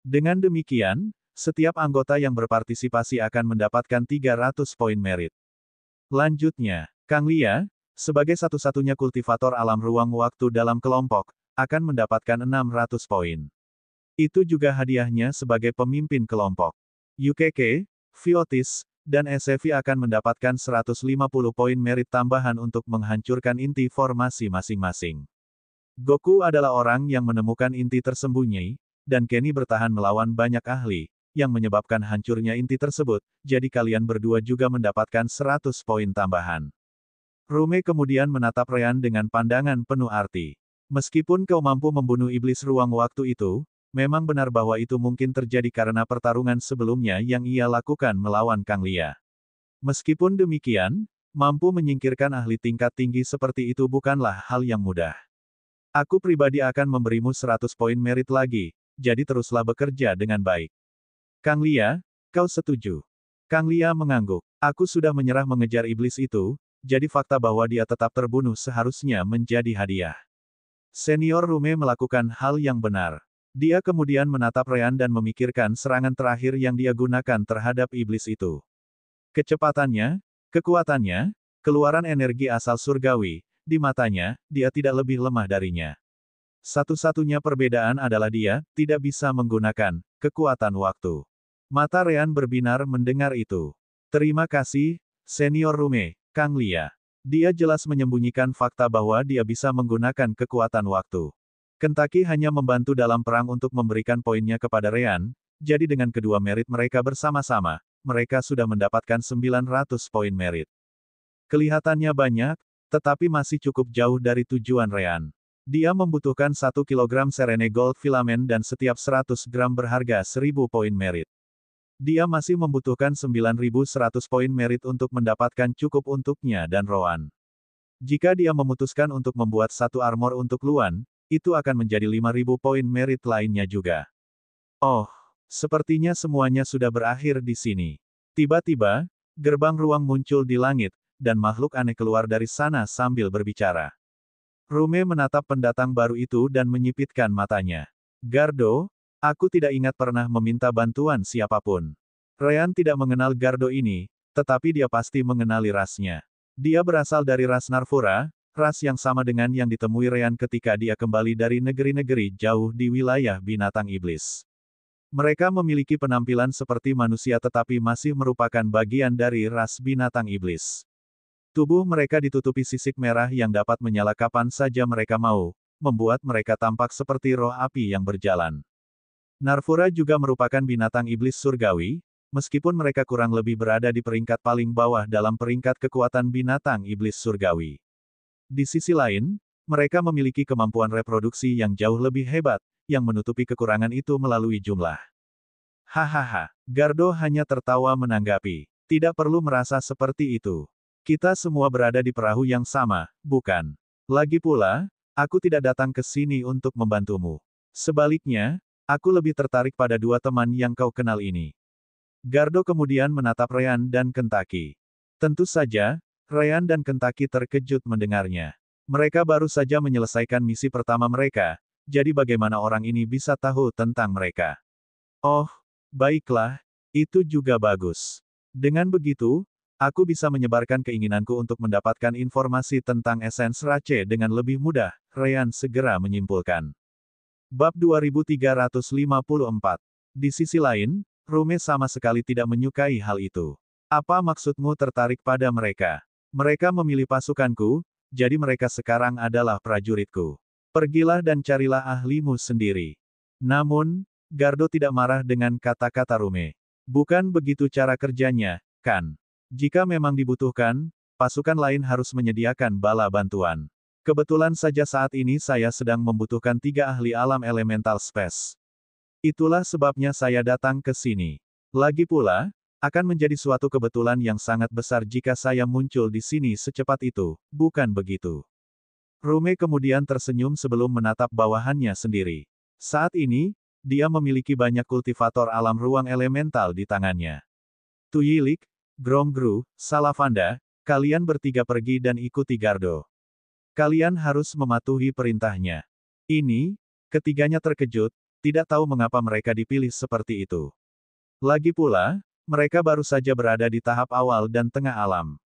Speaker 1: Dengan demikian, setiap anggota yang berpartisipasi akan mendapatkan 300 poin merit. Lanjutnya, Kang Lia, sebagai satu-satunya kultivator alam ruang waktu dalam kelompok, akan mendapatkan 600 poin. Itu juga hadiahnya sebagai pemimpin kelompok. Yukeke, Viotis, dan Esevi akan mendapatkan 150 poin merit tambahan untuk menghancurkan inti formasi masing-masing. Goku adalah orang yang menemukan inti tersembunyi, dan Kenny bertahan melawan banyak ahli, yang menyebabkan hancurnya inti tersebut, jadi kalian berdua juga mendapatkan 100 poin tambahan. Rume kemudian menatap Ryan dengan pandangan penuh arti. Meskipun kau mampu membunuh iblis ruang waktu itu, memang benar bahwa itu mungkin terjadi karena pertarungan sebelumnya yang ia lakukan melawan Kang Lia. Meskipun demikian, mampu menyingkirkan ahli tingkat tinggi seperti itu bukanlah hal yang mudah. Aku pribadi akan memberimu 100 poin merit lagi, jadi teruslah bekerja dengan baik. Kang Lia, kau setuju? Kang Lia mengangguk. Aku sudah menyerah mengejar iblis itu, jadi fakta bahwa dia tetap terbunuh seharusnya menjadi hadiah. Senior Rume melakukan hal yang benar. Dia kemudian menatap Ryan dan memikirkan serangan terakhir yang dia gunakan terhadap iblis itu. Kecepatannya, kekuatannya, keluaran energi asal surgawi, di matanya, dia tidak lebih lemah darinya. Satu-satunya perbedaan adalah dia tidak bisa menggunakan kekuatan waktu. Mata Ryan berbinar mendengar itu. Terima kasih, Senior Rume, Kang Lia. Dia jelas menyembunyikan fakta bahwa dia bisa menggunakan kekuatan waktu. Kentucky hanya membantu dalam perang untuk memberikan poinnya kepada Ryan, jadi dengan kedua merit mereka bersama-sama, mereka sudah mendapatkan 900 poin merit. Kelihatannya banyak, tetapi masih cukup jauh dari tujuan Ryan. Dia membutuhkan 1 kilogram Serene Gold Filament dan setiap 100 gram berharga 1000 poin merit. Dia masih membutuhkan 9100 poin merit untuk mendapatkan cukup untuknya dan Roan. Jika dia memutuskan untuk membuat satu armor untuk Luan, itu akan menjadi 5000 poin merit lainnya juga. Oh, sepertinya semuanya sudah berakhir di sini. Tiba-tiba, gerbang ruang muncul di langit, dan makhluk aneh keluar dari sana sambil berbicara. Rume menatap pendatang baru itu dan menyipitkan matanya. Gardo, aku tidak ingat pernah meminta bantuan siapapun. Ryan tidak mengenal Gardo ini, tetapi dia pasti mengenali rasnya. Dia berasal dari ras Narfura, ras yang sama dengan yang ditemui Ryan ketika dia kembali dari negeri-negeri jauh di wilayah binatang iblis. Mereka memiliki penampilan seperti manusia tetapi masih merupakan bagian dari ras binatang iblis. Tubuh mereka ditutupi sisik merah yang dapat menyala kapan saja mereka mau, membuat mereka tampak seperti roh api yang berjalan. Narfura juga merupakan binatang iblis surgawi, meskipun mereka kurang lebih berada di peringkat paling bawah dalam peringkat kekuatan binatang iblis surgawi. Di sisi lain, mereka memiliki kemampuan reproduksi yang jauh lebih hebat, yang menutupi kekurangan itu melalui jumlah. Hahaha, Gardo hanya tertawa menanggapi. Tidak perlu merasa seperti itu. Kita semua berada di perahu yang sama, bukan? Lagi pula, aku tidak datang ke sini untuk membantumu. Sebaliknya, aku lebih tertarik pada dua teman yang kau kenal ini. Gardo kemudian menatap Ryan dan Kentucky. Tentu saja, Ryan dan Kentucky terkejut mendengarnya. Mereka baru saja menyelesaikan misi pertama mereka, jadi bagaimana orang ini bisa tahu tentang mereka? Oh, baiklah, itu juga bagus. Dengan begitu, aku bisa menyebarkan keinginanku untuk mendapatkan informasi tentang Essence Rache dengan lebih mudah, Ryan segera menyimpulkan. Bab 2354. Di sisi lain, Rume sama sekali tidak menyukai hal itu. Apa maksudmu tertarik pada mereka? Mereka memilih pasukanku, jadi mereka sekarang adalah prajuritku. Pergilah dan carilah ahlimu sendiri. Namun, Gardo tidak marah dengan kata-kata Rume. Bukan begitu cara kerjanya, kan? Jika memang dibutuhkan, pasukan lain harus menyediakan bala bantuan. Kebetulan saja saat ini saya sedang membutuhkan 3 ahli alam elemental space. Itulah sebabnya saya datang ke sini. Lagi pula, akan menjadi suatu kebetulan yang sangat besar jika saya muncul di sini secepat itu, bukan begitu? Rume kemudian tersenyum sebelum menatap bawahannya sendiri. Saat ini, dia memiliki banyak kultivator alam ruang elemental di tangannya. Tuyilik, Gromgru, Salavanda, kalian bertiga pergi dan ikuti Gardo. Kalian harus mematuhi perintahnya. Ini, ketiganya terkejut, tidak tahu mengapa mereka dipilih seperti itu. Lagi pula, mereka baru saja berada di tahap awal dan tengah alam.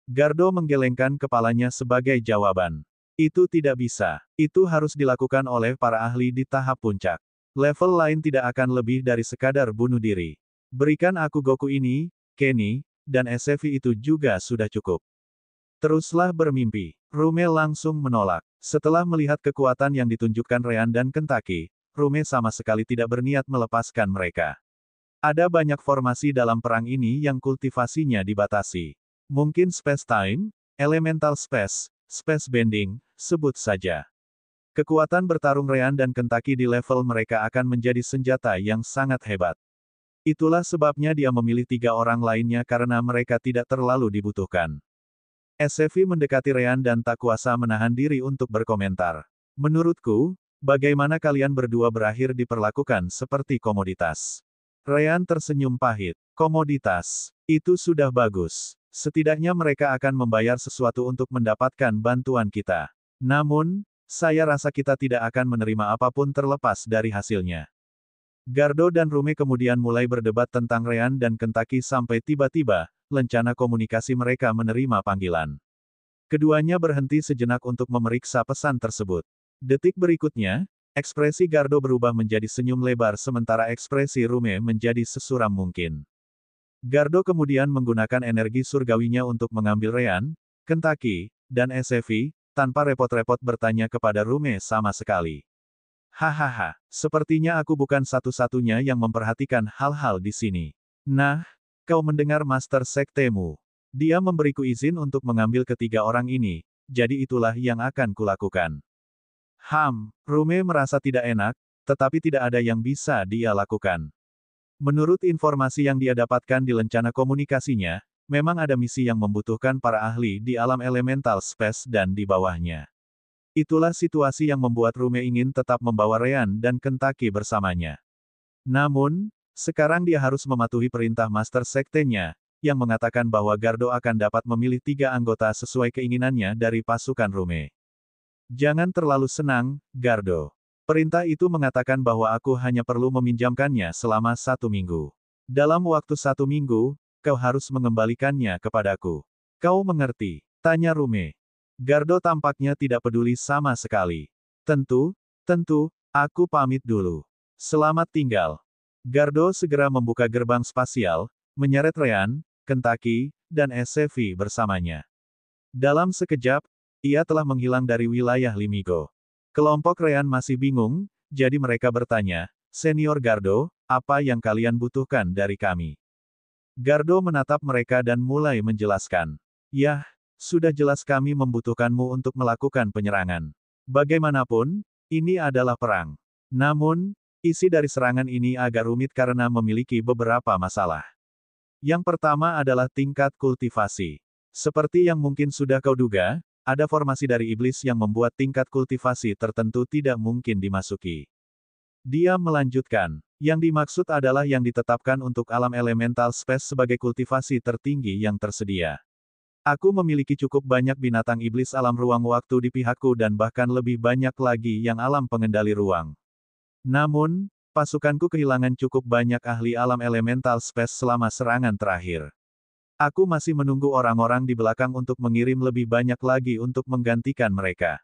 Speaker 1: Gardo menggelengkan kepalanya sebagai jawaban. Itu tidak bisa. Itu harus dilakukan oleh para ahli di tahap puncak. Level lain tidak akan lebih dari sekadar bunuh diri. Berikan aku Goku ini, Kenny, dan SCV itu juga sudah cukup. Teruslah bermimpi. Rume langsung menolak. Setelah melihat kekuatan yang ditunjukkan Rean dan Kentaki, Rume sama sekali tidak berniat melepaskan mereka. Ada banyak formasi dalam perang ini yang kultivasinya dibatasi. Mungkin space time, elemental space, space bending, sebut saja. Kekuatan bertarung Rean dan Kentaki di level mereka akan menjadi senjata yang sangat hebat. Itulah sebabnya dia memilih 3 orang lainnya karena mereka tidak terlalu dibutuhkan. SCV mendekati Rean dan tak kuasa menahan diri untuk berkomentar. Menurutku, bagaimana kalian berdua berakhir diperlakukan seperti komoditas? Rean tersenyum pahit. Komoditas. Itu sudah bagus. Setidaknya mereka akan membayar sesuatu untuk mendapatkan bantuan kita. Namun, saya rasa kita tidak akan menerima apapun terlepas dari hasilnya. Gardo dan Rume kemudian mulai berdebat tentang Rean dan Kentaki sampai tiba-tiba, lencana komunikasi mereka menerima panggilan. Keduanya berhenti sejenak untuk memeriksa pesan tersebut. Detik berikutnya, ekspresi Gardo berubah menjadi senyum lebar sementara ekspresi Rume menjadi sesuram mungkin. Gardo kemudian menggunakan energi surgawinya untuk mengambil Rean, Kentaki, dan SCV, tanpa repot-repot bertanya kepada Rume sama sekali. Hahaha, sepertinya aku bukan satu-satunya yang memperhatikan hal-hal di sini. Nah, kau mendengar Master Sektemu. Dia memberiku izin untuk mengambil ketiga orang ini, jadi itulah yang akan kulakukan. Rume merasa tidak enak, tetapi tidak ada yang bisa dia lakukan. Menurut informasi yang dia dapatkan di lencana komunikasinya, memang ada misi yang membutuhkan para ahli di alam elemental space dan di bawahnya. Itulah situasi yang membuat Rume ingin tetap membawa Rean dan Kentaki bersamanya. Namun, sekarang dia harus mematuhi perintah Master Sektenya, yang mengatakan bahwa Gardo akan dapat memilih 3 anggota sesuai keinginannya dari pasukan Rume. Jangan terlalu senang, Gardo. Perintah itu mengatakan bahwa aku hanya perlu meminjamkannya selama 1 minggu. Dalam waktu 1 minggu, kau harus mengembalikannya kepadaku. Kau mengerti? Tanya Rume. Gardo tampaknya tidak peduli sama sekali. Tentu, aku pamit dulu. Selamat tinggal. Gardo segera membuka gerbang spasial, menyeret Rean, Kentaki, dan SCV bersamanya. Dalam sekejap, ia telah menghilang dari wilayah Limigo. Kelompok Rean masih bingung, jadi mereka bertanya, Senior Gardo, apa yang kalian butuhkan dari kami? Gardo menatap mereka dan mulai menjelaskan. Yah, sudah jelas kami membutuhkanmu untuk melakukan penyerangan. Bagaimanapun, ini adalah perang. Namun, isi dari serangan ini agak rumit karena memiliki beberapa masalah. Yang pertama adalah tingkat kultivasi. Seperti yang mungkin sudah kau duga, ada formasi dari iblis yang membuat tingkat kultivasi tertentu tidak mungkin dimasuki. Dia melanjutkan, yang dimaksud adalah yang ditetapkan untuk alam elemental space sebagai kultivasi tertinggi yang tersedia. Aku memiliki cukup banyak binatang iblis alam ruang waktu di pihakku dan bahkan lebih banyak lagi yang alam pengendali ruang. Namun, pasukanku kehilangan cukup banyak ahli alam elemental space selama serangan terakhir. Aku masih menunggu orang-orang di belakang untuk mengirim lebih banyak lagi untuk menggantikan mereka.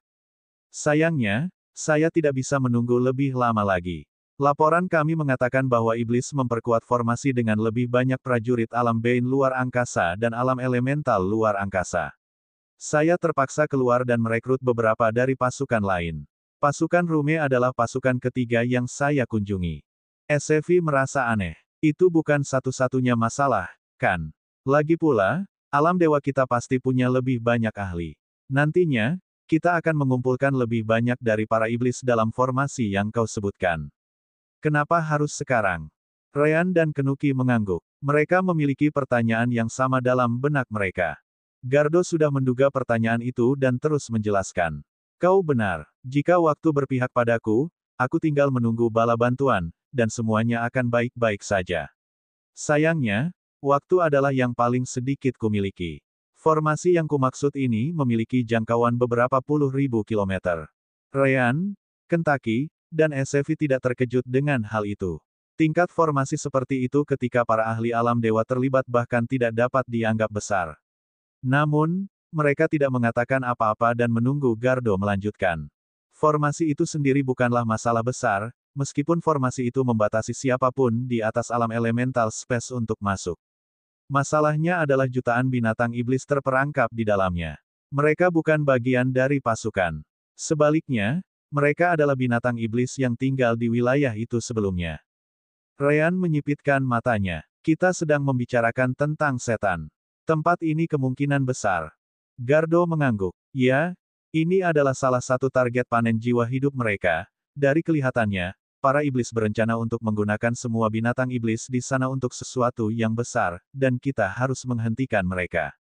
Speaker 1: Sayangnya, Saya tidak bisa menunggu lebih lama lagi. Laporan kami mengatakan bahwa iblis memperkuat formasi dengan lebih banyak prajurit alam Bane luar angkasa dan alam elemental luar angkasa. Saya terpaksa keluar dan merekrut beberapa dari pasukan lain. Pasukan Rume adalah pasukan ketiga yang saya kunjungi. SCV merasa aneh. Itu bukan satu-satunya masalah, kan? Lagi pula, alam dewa kita pasti punya lebih banyak ahli. Nantinya, kita akan mengumpulkan lebih banyak dari para iblis dalam formasi yang kau sebutkan. Kenapa harus sekarang? Ryan dan Kenuki mengangguk. Mereka memiliki pertanyaan yang sama dalam benak mereka. Gardo sudah menduga pertanyaan itu dan terus menjelaskan. Kau benar. Jika waktu berpihak padaku, aku tinggal menunggu bala bantuan, dan semuanya akan baik-baik saja. Sayangnya, waktu adalah yang paling sedikit kumiliki. Formasi yang kumaksud ini memiliki jangkauan beberapa puluh ribu kilometer. Ryan, Kentucky, dan SCV tidak terkejut dengan hal itu. Tingkat formasi seperti itu ketika para ahli alam dewa terlibat bahkan tidak dapat dianggap besar. Namun, mereka tidak mengatakan apa-apa dan menunggu Gardo melanjutkan. Formasi itu sendiri bukanlah masalah besar, meskipun formasi itu membatasi siapapun di atas alam elemental space untuk masuk. Masalahnya adalah jutaan binatang iblis terperangkap di dalamnya. Mereka bukan bagian dari pasukan. Sebaliknya, mereka adalah binatang iblis yang tinggal di wilayah itu sebelumnya. Ryan menyipitkan matanya. Kita sedang membicarakan tentang setan. Tempat ini kemungkinan besar. Gardo mengangguk. Ya, ini adalah salah satu target panen jiwa hidup mereka. Dari kelihatannya, para iblis berencana untuk menggunakan semua binatang iblis di sana untuk sesuatu yang besar, dan kita harus menghentikan mereka.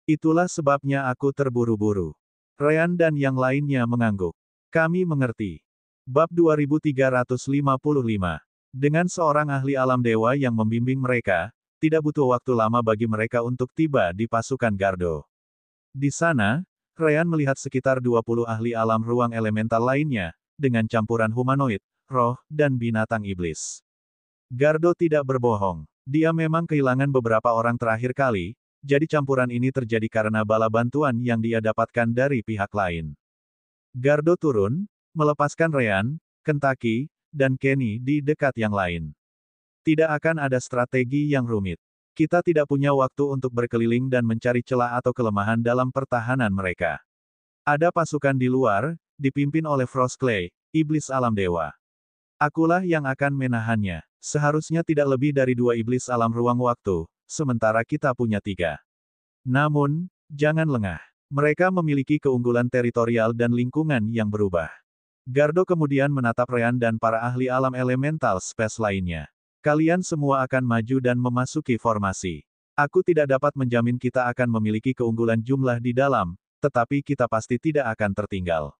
Speaker 1: Itulah sebabnya aku terburu-buru. Ryan dan yang lainnya mengangguk. Kami mengerti. Bab 2355. Dengan seorang ahli alam dewa yang membimbing mereka, tidak butuh waktu lama bagi mereka untuk tiba di pasukan Gardo. Di sana, Ryan melihat sekitar 20 ahli alam ruang elemental lainnya, dengan campuran humanoid, roh, dan binatang iblis. Gardo tidak berbohong. Dia memang kehilangan beberapa orang terakhir kali, jadi campuran ini terjadi karena bala bantuan yang dia dapatkan dari pihak lain. Gardo turun, melepaskan Ryan, Kentucky, dan Kenny di dekat yang lain. Tidak akan ada strategi yang rumit. Kita tidak punya waktu untuk berkeliling dan mencari celah atau kelemahan dalam pertahanan mereka. Ada pasukan di luar, dipimpin oleh Frostclay, iblis alam dewa. Akulah yang akan menahannya. Seharusnya tidak lebih dari 2 iblis alam ruang waktu, sementara kita punya 3. Namun, jangan lengah. Mereka memiliki keunggulan teritorial dan lingkungan yang berubah. Gardo kemudian menatap Ryan dan para ahli alam elemental space lainnya. Kalian semua akan maju dan memasuki formasi. Aku tidak dapat menjamin kita akan memiliki keunggulan jumlah di dalam, tetapi kita pasti tidak akan tertinggal.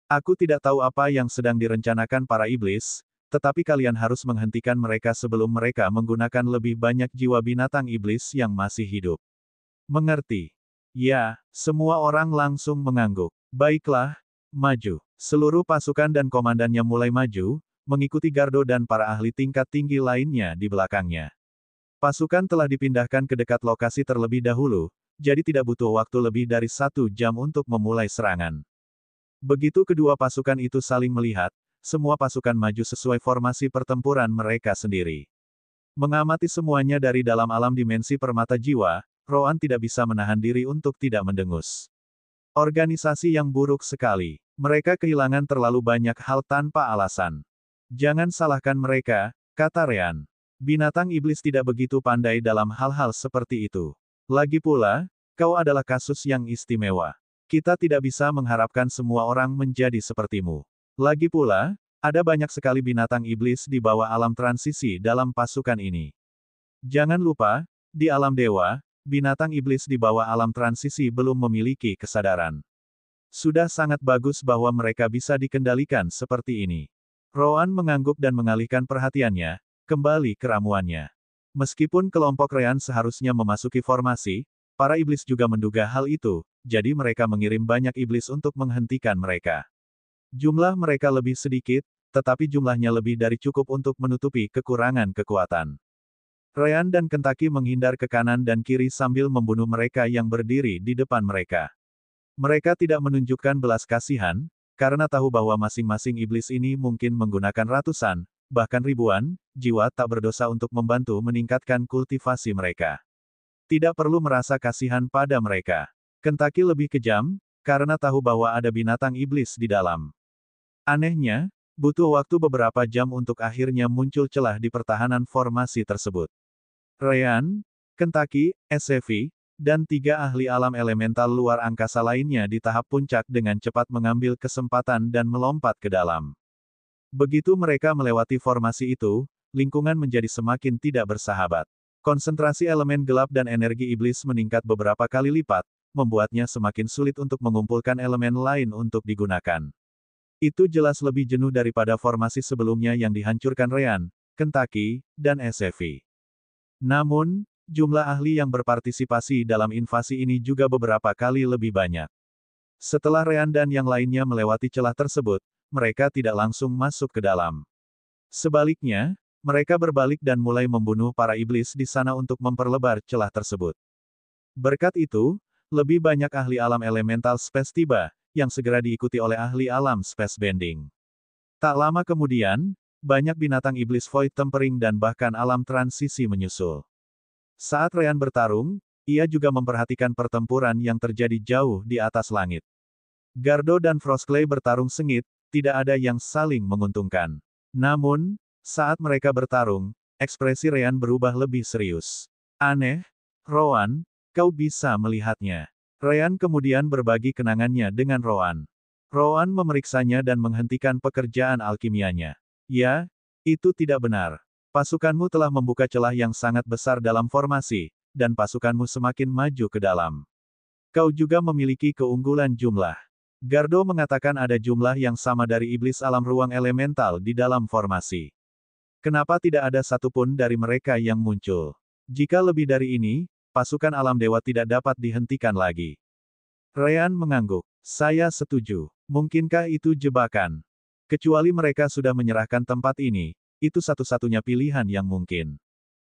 Speaker 1: Aku tidak tahu apa yang sedang direncanakan para iblis, tetapi kalian harus menghentikan mereka sebelum mereka menggunakan lebih banyak jiwa binatang iblis yang masih hidup. Mengerti? Ya, semua orang langsung mengangguk. Baiklah, maju. Seluruh pasukan dan komandannya mulai maju, mengikuti Gardo dan para ahli tingkat tinggi lainnya di belakangnya. Pasukan telah dipindahkan ke dekat lokasi terlebih dahulu, jadi tidak butuh waktu lebih dari 1 jam untuk memulai serangan. Begitu kedua pasukan itu saling melihat, semua pasukan maju sesuai formasi pertempuran mereka sendiri. Mengamati semuanya dari dalam alam dimensi permata jiwa, Roan tidak bisa menahan diri untuk tidak mendengus. Organisasi yang buruk sekali. Mereka kehilangan terlalu banyak hal tanpa alasan. Jangan salahkan mereka, kata Ryan. Binatang iblis tidak begitu pandai dalam hal-hal seperti itu. Lagi pula, kau adalah kasus yang istimewa. Kita tidak bisa mengharapkan semua orang menjadi sepertimu. Lagi pula, ada banyak sekali binatang iblis di bawah alam transisi dalam pasukan ini. Jangan lupa, di alam dewa, binatang iblis di bawah alam transisi belum memiliki kesadaran. Sudah sangat bagus bahwa mereka bisa dikendalikan seperti ini. Roan mengangguk dan mengalihkan perhatiannya, kembali ke ramuannya. Meskipun kelompok Ryan seharusnya memasuki formasi, para iblis juga menduga hal itu, jadi mereka mengirim banyak iblis untuk menghentikan mereka. Jumlah mereka lebih sedikit, tetapi jumlahnya lebih dari cukup untuk menutupi kekurangan kekuatan. Ryan dan Kentucky menghindar ke kanan dan kiri sambil membunuh mereka yang berdiri di depan mereka. Mereka tidak menunjukkan belas kasihan, karena tahu bahwa masing-masing iblis ini mungkin menggunakan ratusan, bahkan ribuan, jiwa tak berdosa untuk membantu meningkatkan kultivasi mereka. Tidak perlu merasa kasihan pada mereka. Kentucky lebih kejam, karena tahu bahwa ada binatang iblis di dalam. Anehnya, butuh waktu beberapa jam untuk akhirnya muncul celah di pertahanan formasi tersebut. Ryan, Kentucky, SCV, dan 3 ahli alam elemental luar angkasa lainnya di tahap puncak dengan cepat mengambil kesempatan dan melompat ke dalam. Begitu mereka melewati formasi itu, lingkungan menjadi semakin tidak bersahabat. Konsentrasi elemen gelap dan energi iblis meningkat beberapa kali lipat, membuatnya semakin sulit untuk mengumpulkan elemen lain untuk digunakan. Itu jelas lebih jenuh daripada formasi sebelumnya yang dihancurkan Ryan, Kentucky, dan SCV. Namun, jumlah ahli yang berpartisipasi dalam invasi ini juga beberapa kali lebih banyak. Setelah Ryan dan yang lainnya melewati celah tersebut, mereka tidak langsung masuk ke dalam. Sebaliknya, mereka berbalik dan mulai membunuh para iblis di sana untuk memperlebar celah tersebut. Berkat itu, lebih banyak ahli alam elemental space tiba, yang segera diikuti oleh ahli alam space bending. Tak lama kemudian, banyak binatang iblis void tempering dan bahkan alam transisi menyusul. Saat Ryan bertarung, ia juga memperhatikan pertempuran yang terjadi jauh di atas langit. Gardo dan Frostclay bertarung sengit, tidak ada yang saling menguntungkan. Namun, saat mereka bertarung, ekspresi Ryan berubah lebih serius. Aneh, Rowan, kau bisa melihatnya. Ryan kemudian berbagi kenangannya dengan Rowan. Rowan memeriksanya dan menghentikan pekerjaan alkimianya. Ya, itu tidak benar. Pasukanmu telah membuka celah yang sangat besar dalam formasi, dan pasukanmu semakin maju ke dalam. Kau juga memiliki keunggulan jumlah. Gardo mengatakan ada jumlah yang sama dari iblis alam ruang elemental di dalam formasi. Kenapa tidak ada satupun dari mereka yang muncul? Jika lebih dari ini, pasukan alam dewa tidak dapat dihentikan lagi. Ryan mengangguk. Saya setuju. Mungkinkah itu jebakan? Kecuali mereka sudah menyerahkan tempat ini, itu satu-satunya pilihan yang mungkin.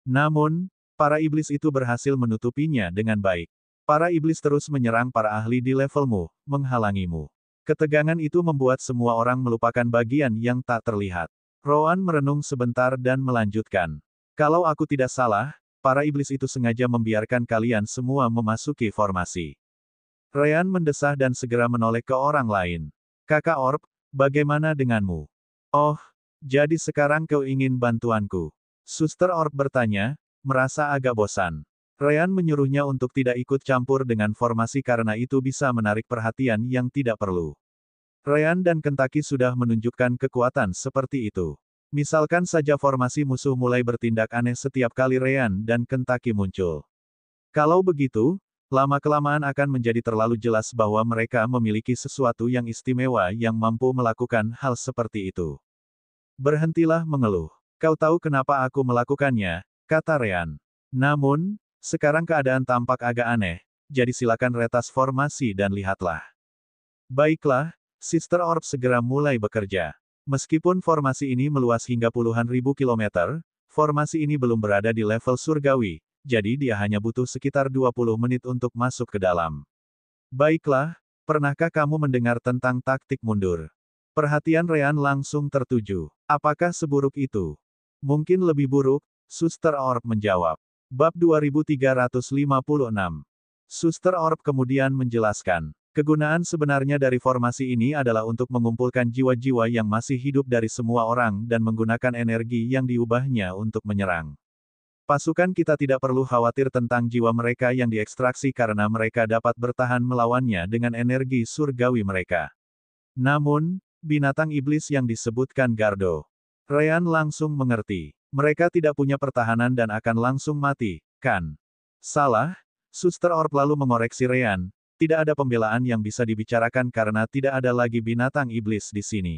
Speaker 1: Namun, para iblis itu berhasil menutupinya dengan baik. Para iblis terus menyerang para ahli di levelmu, menghalangimu. Ketegangan itu membuat semua orang melupakan bagian yang tak terlihat. Rowan merenung sebentar dan melanjutkan. Kalau aku tidak salah, para iblis itu sengaja membiarkan kalian semua memasuki formasi. Ryan mendesah dan segera menoleh ke orang lain. Kakak Orb, bagaimana denganmu? Oh, jadi sekarang kau ingin bantuanku? Suster Orb bertanya, merasa agak bosan. Ryan menyuruhnya untuk tidak ikut campur dengan formasi karena itu bisa menarik perhatian yang tidak perlu. Ryan dan Kentucky sudah menunjukkan kekuatan seperti itu. Misalkan saja formasi musuh mulai bertindak aneh setiap kali Ryan dan Kentucky muncul. Kalau begitu, lama-kelamaan akan menjadi terlalu jelas bahwa mereka memiliki sesuatu yang istimewa yang mampu melakukan hal seperti itu. Berhentilah mengeluh. Kau tahu kenapa aku melakukannya, kata Ryan. Namun, sekarang keadaan tampak agak aneh, jadi silakan retas formasi dan lihatlah. Baiklah, Sister Orb segera mulai bekerja. Meskipun formasi ini meluas hingga puluhan ribu kilometer, formasi ini belum berada di level surgawi, jadi dia hanya butuh sekitar 20 menit untuk masuk ke dalam. Baiklah, pernahkah kamu mendengar tentang taktik mundur? Perhatian Ryan langsung tertuju. Apakah seburuk itu? Mungkin lebih buruk, Suster Orb menjawab. Bab 2356. Suster Orb kemudian menjelaskan. Kegunaan sebenarnya dari formasi ini adalah untuk mengumpulkan jiwa-jiwa yang masih hidup dari semua orang dan menggunakan energi yang diubahnya untuk menyerang. Pasukan kita tidak perlu khawatir tentang jiwa mereka yang diekstraksi karena mereka dapat bertahan melawannya dengan energi surgawi mereka. Namun, binatang iblis yang disebutkan Gardo. Ryan langsung mengerti. Mereka tidak punya pertahanan dan akan langsung mati, kan? Salah, Suster Orb lalu mengoreksi Ryan. Tidak ada pembelaan yang bisa dibicarakan karena tidak ada lagi binatang iblis di sini.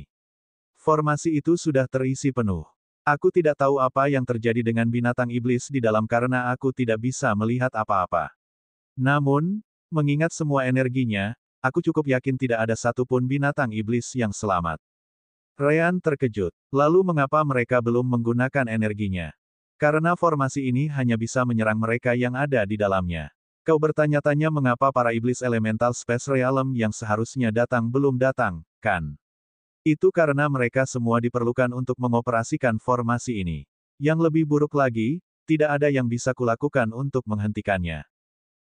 Speaker 1: Formasi itu sudah terisi penuh. Aku tidak tahu apa yang terjadi dengan binatang iblis di dalam karena aku tidak bisa melihat apa-apa. Namun, mengingat semua energinya, aku cukup yakin tidak ada satupun binatang iblis yang selamat. Ryan terkejut. Lalu mengapa mereka belum menggunakan energinya? Karena formasi ini hanya bisa menyerang mereka yang ada di dalamnya. Kau bertanya-tanya mengapa para iblis elemental Space Realm yang seharusnya datang belum datang, Kan? Itu karena mereka semua diperlukan untuk mengoperasikan formasi ini. Yang lebih buruk lagi, tidak ada yang bisa kulakukan untuk menghentikannya.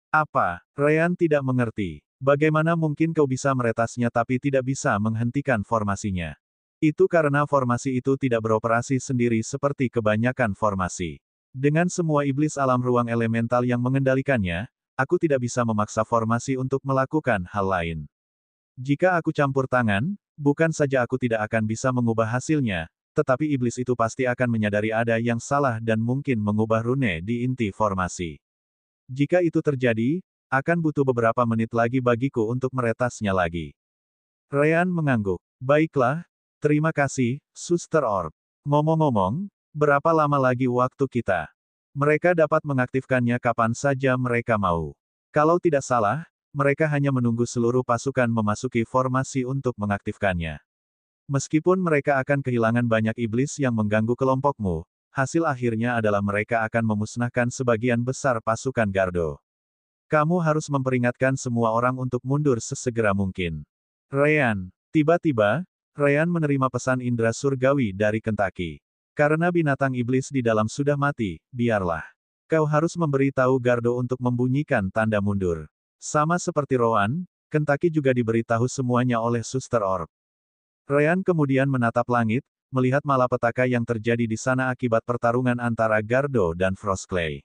Speaker 1: Apa? Ryan tidak mengerti. Bagaimana mungkin kau bisa meretasnya tapi tidak bisa menghentikan formasinya? Itu karena formasi itu tidak beroperasi sendiri seperti kebanyakan formasi. Dengan semua iblis alam ruang elemental yang mengendalikannya, aku tidak bisa memaksa formasi untuk melakukan hal lain. Jika aku campur tangan, bukan saja aku tidak akan bisa mengubah hasilnya, tetapi iblis itu pasti akan menyadari ada yang salah dan mungkin mengubah rune di inti formasi. Jika itu terjadi, akan butuh beberapa menit lagi bagiku untuk meretasnya lagi. Ryan mengangguk. Baiklah, terima kasih, Suster Orb. Ngomong-ngomong, berapa lama lagi waktu kita? Mereka dapat mengaktifkannya kapan saja mereka mau. Kalau tidak salah, mereka hanya menunggu seluruh pasukan memasuki formasi untuk mengaktifkannya. Meskipun mereka akan kehilangan banyak iblis yang mengganggu kelompokmu, hasil akhirnya adalah mereka akan memusnahkan sebagian besar pasukan Gardo. Kamu harus memperingatkan semua orang untuk mundur sesegera mungkin. Ryan. Tiba-tiba, Ryan menerima pesan indera surgawi dari Kentucky. Karena binatang iblis di dalam sudah mati, biarlah. Kau harus memberi tahu Gardo untuk membunyikan tanda mundur. Sama seperti Rowan, Kentucky juga diberitahu semuanya oleh Suster Orb. Ryan kemudian menatap langit, melihat malapetaka yang terjadi di sana akibat pertarungan antara Gardo dan Frostclay.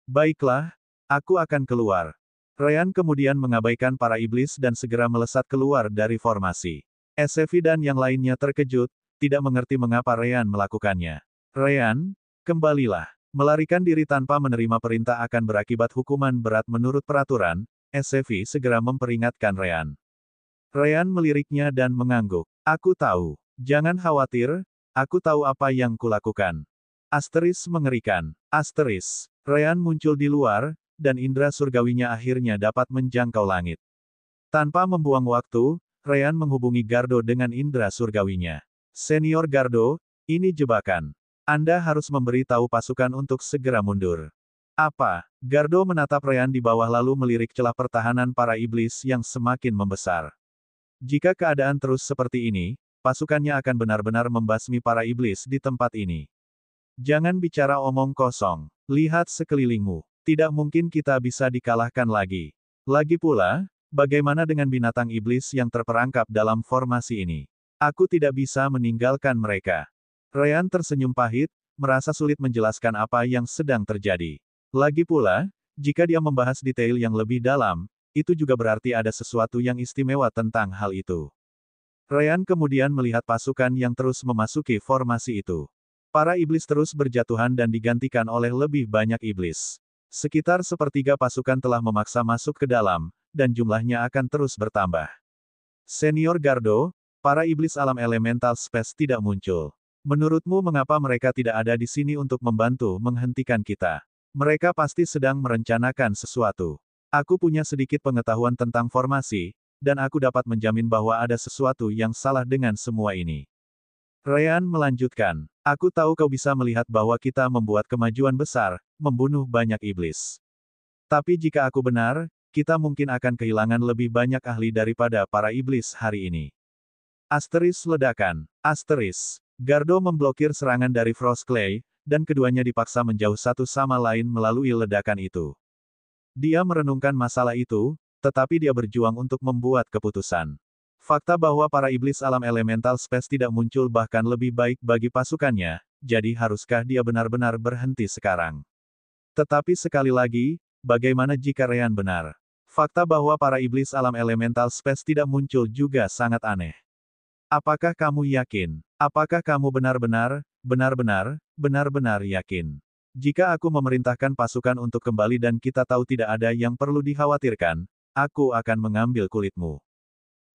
Speaker 1: Baiklah, aku akan keluar. Ryan kemudian mengabaikan para iblis dan segera melesat keluar dari formasi. Sevi dan yang lainnya terkejut, tidak mengerti mengapa Ryan melakukannya. Ryan, kembalilah. Melarikan diri tanpa menerima perintah akan berakibat hukuman berat menurut peraturan, Sevi segera memperingatkan Ryan. Ryan meliriknya dan mengangguk. Aku tahu. Jangan khawatir, aku tahu apa yang kulakukan. Asteris mengerikan. Asteris. Ryan muncul di luar, dan indera surgawinya akhirnya dapat menjangkau langit. Tanpa membuang waktu, Ryan menghubungi Gardo dengan indera surgawinya. Senior Gardo, ini jebakan. Anda harus memberi tahu pasukan untuk segera mundur. Apa? Gardo menatap Ryan di bawah lalu melirik celah pertahanan para iblis yang semakin membesar. Jika keadaan terus seperti ini, pasukannya akan benar-benar membasmi para iblis di tempat ini. Jangan bicara omong kosong. Lihat sekelilingmu. Tidak mungkin kita bisa dikalahkan lagi. Lagi pula, bagaimana dengan binatang iblis yang terperangkap dalam formasi ini? Aku tidak bisa meninggalkan mereka. Ryan tersenyum pahit, merasa sulit menjelaskan apa yang sedang terjadi. Lagi pula, jika dia membahas detail yang lebih dalam, itu juga berarti ada sesuatu yang istimewa tentang hal itu. Ryan kemudian melihat pasukan yang terus memasuki formasi itu. Para iblis terus berjatuhan dan digantikan oleh lebih banyak iblis. Sekitar sepertiga pasukan telah memaksa masuk ke dalam, dan jumlahnya akan terus bertambah. Senior Gardo, para iblis alam elemental space tidak muncul. Menurutmu mengapa mereka tidak ada di sini untuk membantu menghentikan kita? Mereka pasti sedang merencanakan sesuatu. Aku punya sedikit pengetahuan tentang formasi, dan aku dapat menjamin bahwa ada sesuatu yang salah dengan semua ini. Ryan melanjutkan, aku tahu kau bisa melihat bahwa kita membuat kemajuan besar, membunuh banyak iblis. Tapi jika aku benar, kita mungkin akan kehilangan lebih banyak ahli daripada para iblis hari ini. Asteris ledakan. Asteris. Gardo memblokir serangan dari Frostclay, dan keduanya dipaksa menjauh satu sama lain melalui ledakan itu. Dia merenungkan masalah itu, tetapi dia berjuang untuk membuat keputusan. Fakta bahwa para iblis alam elemental space tidak muncul bahkan lebih baik bagi pasukannya, jadi haruskah dia benar-benar berhenti sekarang? Tetapi sekali lagi, bagaimana jika Ryan benar? Fakta bahwa para iblis alam elemental space tidak muncul juga sangat aneh. Apakah kamu yakin? Apakah kamu benar-benar yakin? Jika aku memerintahkan pasukan untuk kembali dan kita tahu tidak ada yang perlu dikhawatirkan, aku akan mengambil kulitmu.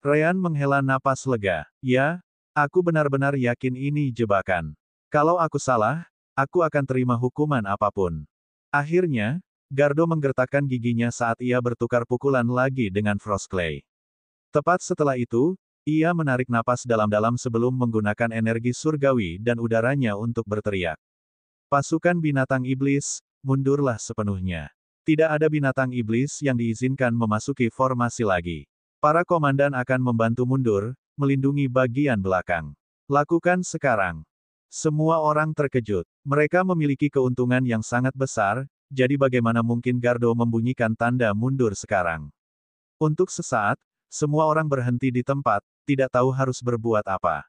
Speaker 1: Ryan menghela napas lega. Ya, aku benar-benar yakin ini jebakan. Kalau aku salah, aku akan terima hukuman apapun. Akhirnya, Gardo menggertakkan giginya saat ia bertukar pukulan lagi dengan Frostclay. Tepat setelah itu, ia menarik napas dalam-dalam sebelum menggunakan energi surgawi dan udaranya untuk berteriak. Pasukan binatang iblis, mundurlah sepenuhnya. Tidak ada binatang iblis yang diizinkan memasuki formasi lagi. Para komandan akan membantu mundur, melindungi bagian belakang. Lakukan sekarang. Semua orang terkejut. Mereka memiliki keuntungan yang sangat besar, jadi bagaimana mungkin Gardo membunyikan tanda mundur sekarang? Untuk sesaat, semua orang berhenti di tempat, tidak tahu harus berbuat apa.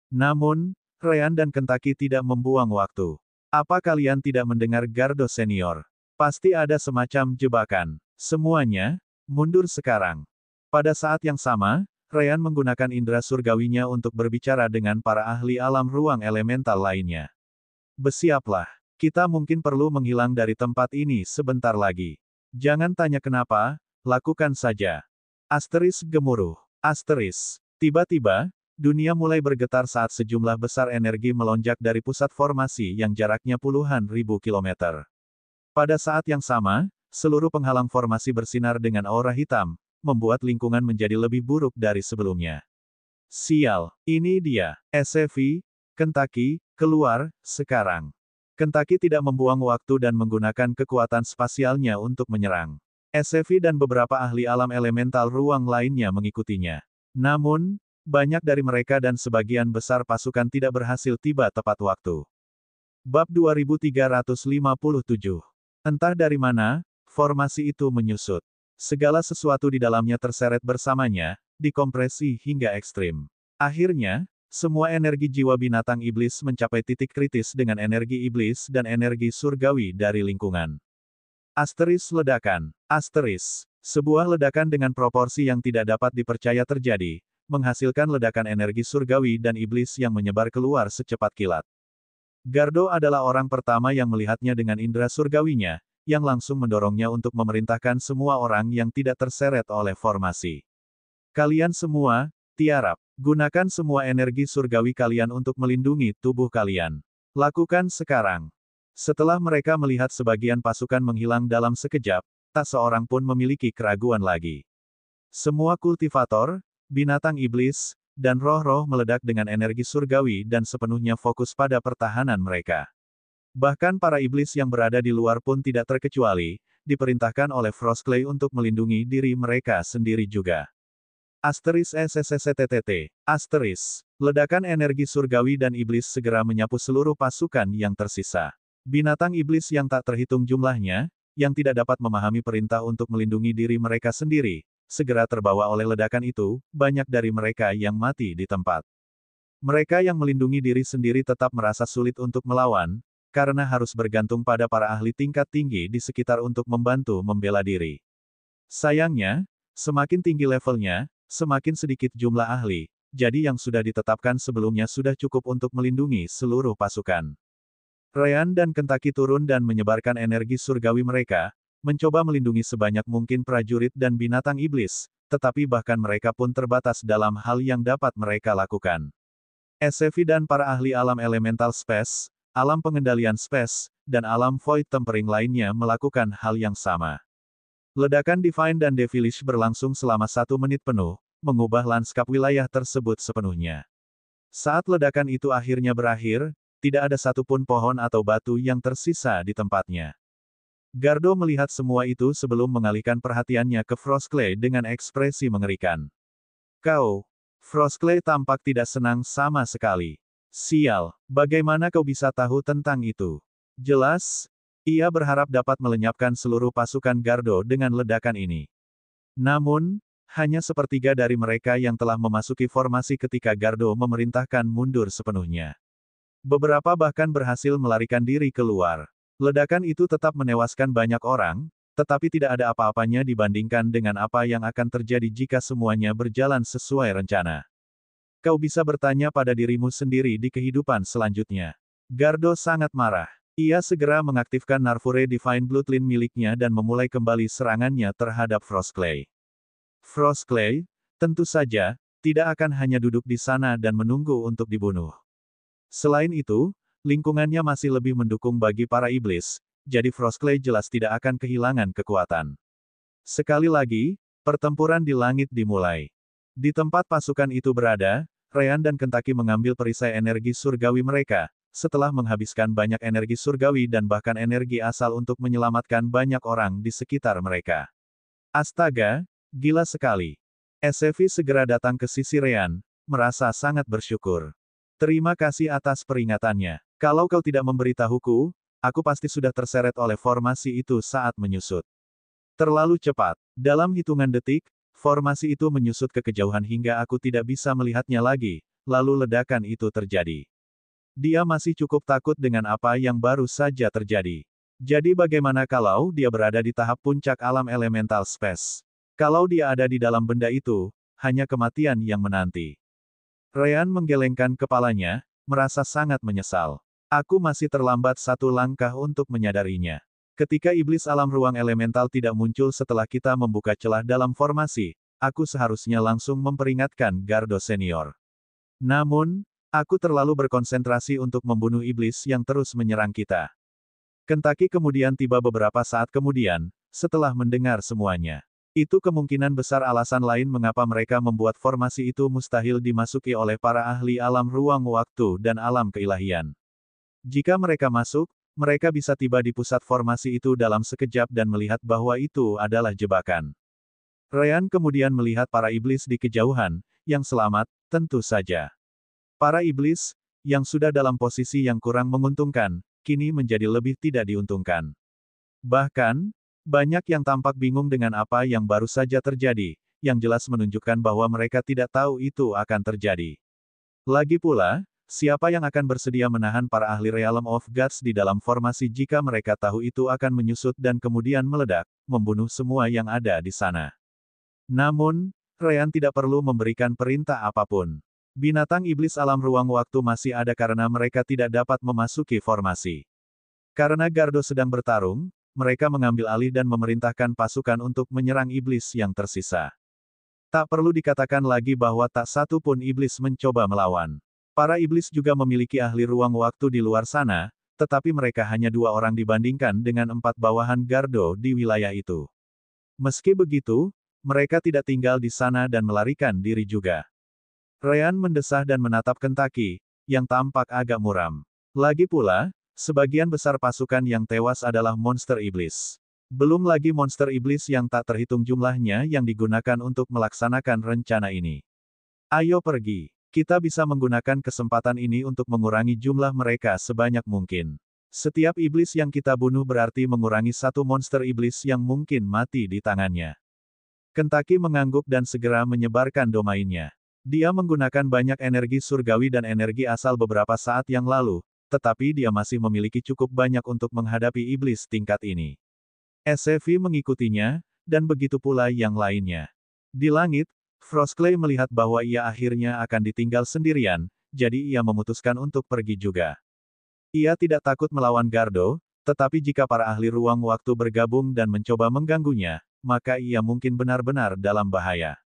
Speaker 1: Namun, Ryan dan Kentucky tidak membuang waktu. Apa kalian tidak mendengar Gardo senior? Pasti ada semacam jebakan. Semuanya, mundur sekarang. Pada saat yang sama, Ryan menggunakan indera surgawinya untuk berbicara dengan para ahli alam ruang elemental lainnya. Bersiaplah. Kita mungkin perlu menghilang dari tempat ini sebentar lagi. Jangan tanya kenapa, lakukan saja. Asteris gemuruh. Asteris. Tiba-tiba, dunia mulai bergetar saat sejumlah besar energi melonjak dari pusat formasi yang jaraknya puluhan ribu kilometer. Pada saat yang sama, seluruh penghalang formasi bersinar dengan aura hitam, membuat lingkungan menjadi lebih buruk dari sebelumnya. Sial, ini dia. SCV, Kentucky, keluar, sekarang. Kentucky tidak membuang waktu dan menggunakan kekuatan spasialnya untuk menyerang. SCV dan beberapa ahli alam elemental ruang lainnya mengikutinya. Namun, banyak dari mereka dan sebagian besar pasukan tidak berhasil tiba tepat waktu. Bab 2357. Entah dari mana, formasi itu menyusut. Segala sesuatu di dalamnya terseret bersamanya, dikompresi hingga ekstrim. Akhirnya, semua energi jiwa binatang iblis mencapai titik kritis dengan energi iblis dan energi surgawi dari lingkungan. Asteris ledakan. Asteris. Sebuah ledakan dengan proporsi yang tidak dapat dipercaya terjadi, menghasilkan ledakan energi surgawi dan iblis yang menyebar keluar secepat kilat. Gardo adalah orang pertama yang melihatnya dengan indera surgawinya, yang langsung mendorongnya untuk memerintahkan semua orang yang tidak terseret oleh formasi. Kalian semua, tiarap, gunakan semua energi surgawi kalian untuk melindungi tubuh kalian. Lakukan sekarang. Setelah mereka melihat sebagian pasukan menghilang dalam sekejap, tak seorang pun memiliki keraguan lagi. Semua kultivator, binatang iblis, dan roh-roh meledak dengan energi surgawi dan sepenuhnya fokus pada pertahanan mereka. Bahkan para iblis yang berada di luar pun tidak terkecuali, diperintahkan oleh Frostclay untuk melindungi diri mereka sendiri juga. Asteris SSSTTT. Asteris. Ledakan energi surgawi dan iblis segera menyapu seluruh pasukan yang tersisa. Binatang iblis yang tak terhitung jumlahnya, yang tidak dapat memahami perintah untuk melindungi diri mereka sendiri, segera terbawa oleh ledakan itu, banyak dari mereka yang mati di tempat. Mereka yang melindungi diri sendiri tetap merasa sulit untuk melawan, karena harus bergantung pada para ahli tingkat tinggi di sekitar untuk membantu membela diri. Sayangnya, semakin tinggi levelnya, semakin sedikit jumlah ahli, jadi yang sudah ditetapkan sebelumnya sudah cukup untuk melindungi seluruh pasukan. Ryan dan Kentucky turun dan menyebarkan energi surgawi mereka, mencoba melindungi sebanyak mungkin prajurit dan binatang iblis, tetapi bahkan mereka pun terbatas dalam hal yang dapat mereka lakukan. SCV dan para ahli alam elemental space, alam pengendalian space, dan alam void tempering lainnya melakukan hal yang sama. Ledakan Divine dan Devilish berlangsung selama 1 menit penuh, mengubah lanskap wilayah tersebut sepenuhnya. Saat ledakan itu akhirnya berakhir, tidak ada satupun pohon atau batu yang tersisa di tempatnya. Gardo melihat semua itu sebelum mengalihkan perhatiannya ke Frostclay dengan ekspresi mengerikan. Kau, Frostclay tampak tidak senang sama sekali. Sial, bagaimana kau bisa tahu tentang itu? Jelas, ia berharap dapat melenyapkan seluruh pasukan Gardo dengan ledakan ini. Namun, hanya sepertiga dari mereka yang telah memasuki formasi ketika Gardo memerintahkan mundur sepenuhnya. Beberapa bahkan berhasil melarikan diri keluar. Ledakan itu tetap menewaskan banyak orang, tetapi tidak ada apa-apanya dibandingkan dengan apa yang akan terjadi jika semuanya berjalan sesuai rencana. Kau bisa bertanya pada dirimu sendiri di kehidupan selanjutnya. Gardo sangat marah. Ia segera mengaktifkan Narvure Divine Bloodline miliknya dan memulai kembali serangannya terhadap Frostclay. Frostclay, tentu saja, tidak akan hanya duduk di sana dan menunggu untuk dibunuh. Selain itu, lingkungannya masih lebih mendukung bagi para iblis, jadi Frostclay jelas tidak akan kehilangan kekuatan. Sekali lagi, pertempuran di langit dimulai. Di tempat pasukan itu berada, Ryan dan Kentucky mengambil perisai energi surgawi mereka, setelah menghabiskan banyak energi surgawi dan bahkan energi asal untuk menyelamatkan banyak orang di sekitar mereka. Astaga, gila sekali. SCV segera datang ke sisi Ryan, merasa sangat bersyukur. Terima kasih atas peringatannya. Kalau kau tidak memberitahuku, aku pasti sudah terseret oleh formasi itu saat menyusut. Terlalu cepat. Dalam hitungan detik, formasi itu menyusut ke kejauhan hingga aku tidak bisa melihatnya lagi, lalu ledakan itu terjadi. Dia masih cukup takut dengan apa yang baru saja terjadi. Jadi bagaimana kalau dia berada di tahap puncak alam elemental space? Kalau dia ada di dalam benda itu, hanya kematian yang menanti. Ryan menggelengkan kepalanya, merasa sangat menyesal. Aku masih terlambat satu langkah untuk menyadarinya. Ketika iblis alam ruang elemental tidak muncul setelah kita membuka celah dalam formasi, aku seharusnya langsung memperingatkan Gardo Senior. Namun, aku terlalu berkonsentrasi untuk membunuh iblis yang terus menyerang kita. Kentucky kemudian tiba beberapa saat kemudian, setelah mendengar semuanya. Itu kemungkinan besar alasan lain mengapa mereka membuat formasi itu mustahil dimasuki oleh para ahli alam ruang waktu dan alam keilahian. Jika mereka masuk, mereka bisa tiba di pusat formasi itu dalam sekejap dan melihat bahwa itu adalah jebakan. Ryan kemudian melihat para iblis di kejauhan, yang selamat, tentu saja. Para iblis, yang sudah dalam posisi yang kurang menguntungkan, kini menjadi lebih tidak diuntungkan. Bahkan, banyak yang tampak bingung dengan apa yang baru saja terjadi, yang jelas menunjukkan bahwa mereka tidak tahu itu akan terjadi. Lagi pula, siapa yang akan bersedia menahan para ahli Realm of Gods di dalam formasi jika mereka tahu itu akan menyusut dan kemudian meledak, membunuh semua yang ada di sana. Namun, Ryan tidak perlu memberikan perintah apapun. Binatang iblis alam ruang waktu masih ada karena mereka tidak dapat memasuki formasi. Karena Gardo sedang bertarung, mereka mengambil alih dan memerintahkan pasukan untuk menyerang iblis yang tersisa. Tak perlu dikatakan lagi bahwa tak satu pun iblis mencoba melawan. Para iblis juga memiliki ahli ruang waktu di luar sana, tetapi mereka hanya 2 orang dibandingkan dengan 4 bawahan Gardo di wilayah itu. Meski begitu, mereka tidak tinggal di sana dan melarikan diri juga. Ryan mendesah dan menatap Kentucky, yang tampak agak muram. Lagi pula, sebagian besar pasukan yang tewas adalah monster iblis. Belum lagi monster iblis yang tak terhitung jumlahnya yang digunakan untuk melaksanakan rencana ini. Ayo pergi. Kita bisa menggunakan kesempatan ini untuk mengurangi jumlah mereka sebanyak mungkin. Setiap iblis yang kita bunuh berarti mengurangi satu monster iblis yang mungkin mati di tangannya. Kentucky mengangguk dan segera menyebarkan domainnya. Dia menggunakan banyak energi surgawi dan energi asal beberapa saat yang lalu, tetapi dia masih memiliki cukup banyak untuk menghadapi iblis tingkat ini. SCV mengikutinya, dan begitu pula yang lainnya. Di langit, Frostclay melihat bahwa ia akhirnya akan ditinggal sendirian, jadi ia memutuskan untuk pergi juga. Ia tidak takut melawan Gardo, tetapi jika para ahli ruang waktu bergabung dan mencoba mengganggunya, maka ia mungkin benar-benar dalam bahaya.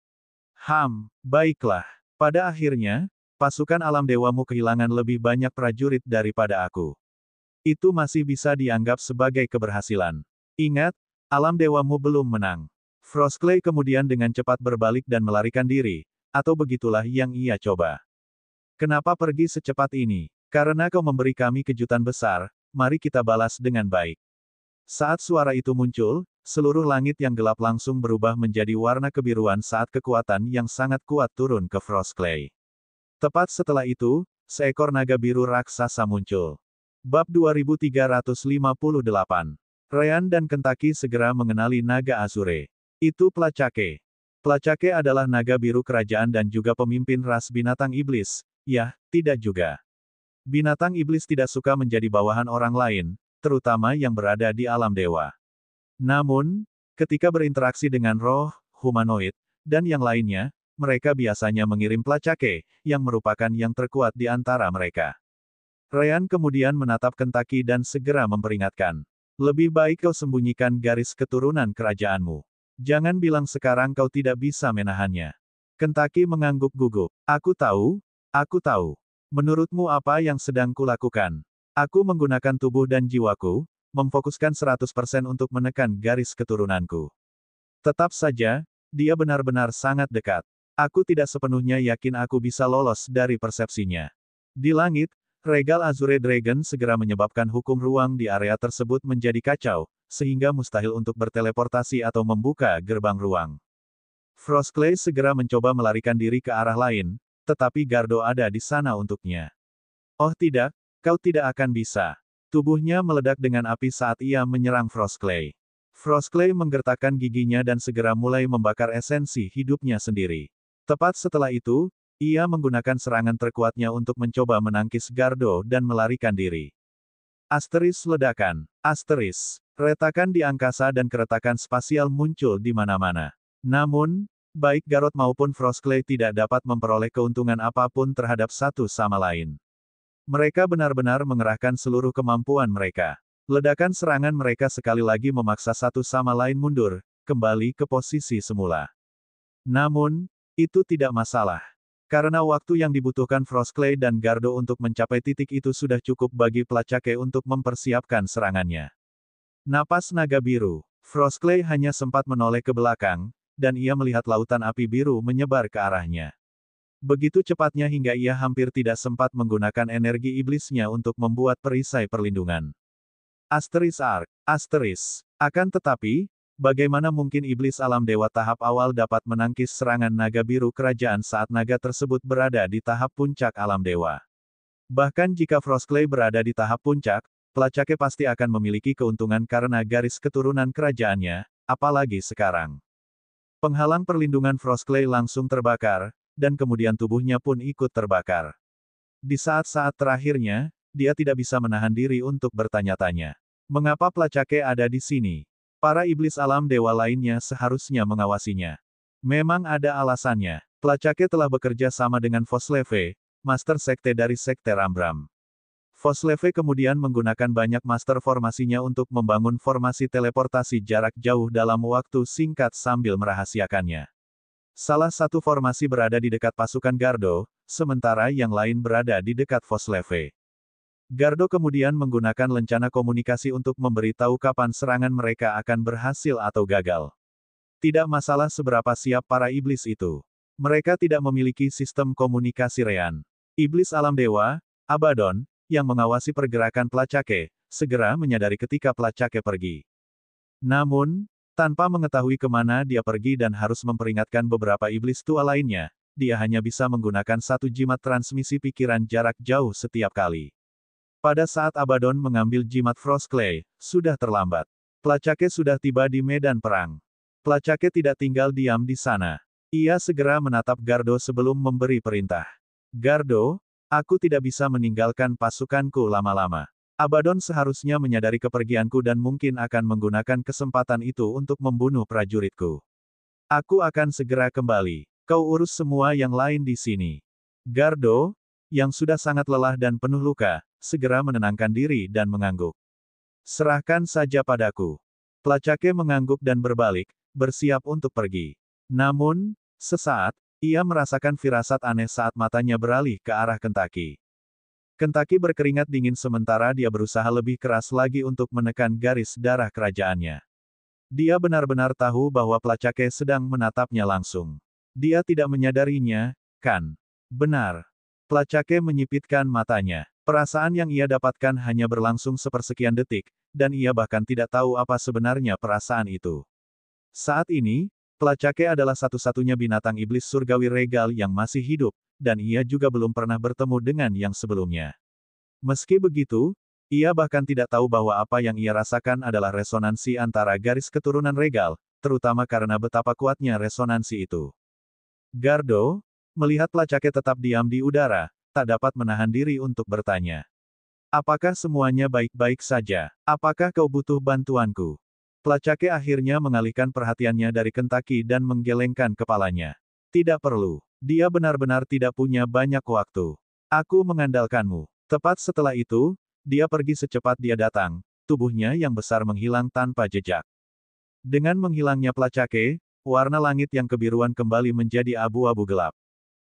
Speaker 1: Baiklah. Pada akhirnya, pasukan alam dewamu kehilangan lebih banyak prajurit daripada aku. Itu masih bisa dianggap sebagai keberhasilan. Ingat, alam dewamu belum menang. Frostclay kemudian dengan cepat berbalik dan melarikan diri, atau begitulah yang ia coba. Kenapa pergi secepat ini? Karena kau memberi kami kejutan besar, mari kita balas dengan baik. Saat suara itu muncul, seluruh langit yang gelap langsung berubah menjadi warna kebiruan saat kekuatan yang sangat kuat turun ke Frostclay. Tepat setelah itu, seekor naga biru raksasa muncul. Bab 2358. Ryan dan Kentucky segera mengenali naga Azure. Itu Placake. Placake adalah naga biru kerajaan dan juga pemimpin ras binatang iblis. Yah, tidak juga. Binatang iblis tidak suka menjadi bawahan orang lain, terutama yang berada di alam dewa. Namun, ketika berinteraksi dengan roh, humanoid, dan yang lainnya, mereka biasanya mengirim Placake, yang merupakan yang terkuat di antara mereka. Ryan kemudian menatap Kentucky dan segera memperingatkan. Lebih baik kau sembunyikan garis keturunan kerajaanmu. Jangan bilang sekarang kau tidak bisa menahannya. Kentucky mengangguk gugup. Aku tahu. Menurutmu apa yang sedang kulakukan? Aku menggunakan tubuh dan jiwaku, memfokuskan 100% untuk menekan garis keturunanku. Tetap saja, dia benar-benar sangat dekat. Aku tidak sepenuhnya yakin aku bisa lolos dari persepsinya. Di langit, Regal Azure Dragon segera menyebabkan hukum ruang di area tersebut menjadi kacau, sehingga mustahil untuk berteleportasi atau membuka gerbang ruang. Frostclay segera mencoba melarikan diri ke arah lain, tetapi Gardo ada di sana untuknya. Oh tidak, kau tidak akan bisa. Tubuhnya meledak dengan api saat ia menyerang Frostclay. Frostclay menggertakkan giginya dan segera mulai membakar esensi hidupnya sendiri. Tepat setelah itu, ia menggunakan serangan terkuatnya untuk mencoba menangkis Gardo dan melarikan diri. Asteris ledakan. Asteris. Retakan di angkasa dan keretakan spasial muncul di mana-mana. Namun, baik Garrot maupun Frostclay tidak dapat memperoleh keuntungan apapun terhadap satu sama lain. Mereka benar-benar mengerahkan seluruh kemampuan mereka. Ledakan serangan mereka sekali lagi memaksa satu sama lain mundur, kembali ke posisi semula. Namun, itu tidak masalah. Karena waktu yang dibutuhkan Frostclay dan Gardo untuk mencapai titik itu sudah cukup bagi Placake untuk mempersiapkan serangannya. Napas naga biru. Frostclay hanya sempat menoleh ke belakang, dan ia melihat lautan api biru menyebar ke arahnya. Begitu cepatnya hingga ia hampir tidak sempat menggunakan energi iblisnya untuk membuat perisai perlindungan. Asteris Arc. Asteris. Akan tetapi, bagaimana mungkin iblis alam dewa tahap awal dapat menangkis serangan naga biru kerajaan saat naga tersebut berada di tahap puncak alam dewa? Bahkan jika Frostclay berada di tahap puncak, Placake pasti akan memiliki keuntungan karena garis keturunan kerajaannya, apalagi sekarang. Penghalang perlindungan Frostclay langsung terbakar, dan kemudian tubuhnya pun ikut terbakar. Di saat-saat terakhirnya, dia tidak bisa menahan diri untuk bertanya-tanya. Mengapa Placake ada di sini? Para iblis alam dewa lainnya seharusnya mengawasinya. Memang ada alasannya. Placake telah bekerja sama dengan Vosleve, Master Sekte dari Sekte Rambram. Vosleve kemudian menggunakan banyak master formasinya untuk membangun formasi teleportasi jarak jauh dalam waktu singkat sambil merahasiakannya. Salah satu formasi berada di dekat pasukan Gardo, sementara yang lain berada di dekat Vosleve. Gardo kemudian menggunakan lencana komunikasi untuk memberitahu kapan serangan mereka akan berhasil atau gagal. Tidak masalah seberapa siap para iblis itu. Mereka tidak memiliki sistem komunikasi Rean. Iblis alam dewa, Abaddon, yang mengawasi pergerakan Placake, segera menyadari ketika Placake pergi. Namun, tanpa mengetahui kemana dia pergi dan harus memperingatkan beberapa iblis tua lainnya, dia hanya bisa menggunakan satu jimat transmisi pikiran jarak jauh setiap kali. Pada saat Abaddon mengambil jimat Frostclay, sudah terlambat. Placake sudah tiba di medan perang. Placake tidak tinggal diam di sana. Ia segera menatap Gardo sebelum memberi perintah. Gardo, aku tidak bisa meninggalkan pasukanku lama-lama. Abaddon seharusnya menyadari kepergianku dan mungkin akan menggunakan kesempatan itu untuk membunuh prajuritku. Aku akan segera kembali. Kau urus semua yang lain di sini. Gardo, yang sudah sangat lelah dan penuh luka, segera menenangkan diri dan mengangguk. Serahkan saja padaku. Placake mengangguk dan berbalik, bersiap untuk pergi. Namun, sesaat, ia merasakan firasat aneh saat matanya beralih ke arah Kentucky. Kentucky berkeringat dingin sementara dia berusaha lebih keras lagi untuk menekan garis darah kerajaannya. Dia benar-benar tahu bahwa Placake sedang menatapnya langsung. Dia tidak menyadarinya, kan? Benar. Placake menyipitkan matanya. Perasaan yang ia dapatkan hanya berlangsung sepersekian detik, dan ia bahkan tidak tahu apa sebenarnya perasaan itu. Saat ini, Placake adalah satu-satunya binatang iblis surgawi regal yang masih hidup, dan ia juga belum pernah bertemu dengan yang sebelumnya. Meski begitu, ia bahkan tidak tahu bahwa apa yang ia rasakan adalah resonansi antara garis keturunan regal, terutama karena betapa kuatnya resonansi itu. Gardo, melihat Placake tetap diam di udara, tak dapat menahan diri untuk bertanya. Apakah semuanya baik-baik saja? Apakah kau butuh bantuanku? Placake akhirnya mengalihkan perhatiannya dari Kentucky dan menggelengkan kepalanya. Tidak perlu. Dia benar-benar tidak punya banyak waktu. Aku mengandalkanmu. Tepat setelah itu, dia pergi secepat dia datang, tubuhnya yang besar menghilang tanpa jejak. Dengan menghilangnya Placake, warna langit yang kebiruan kembali menjadi abu-abu gelap.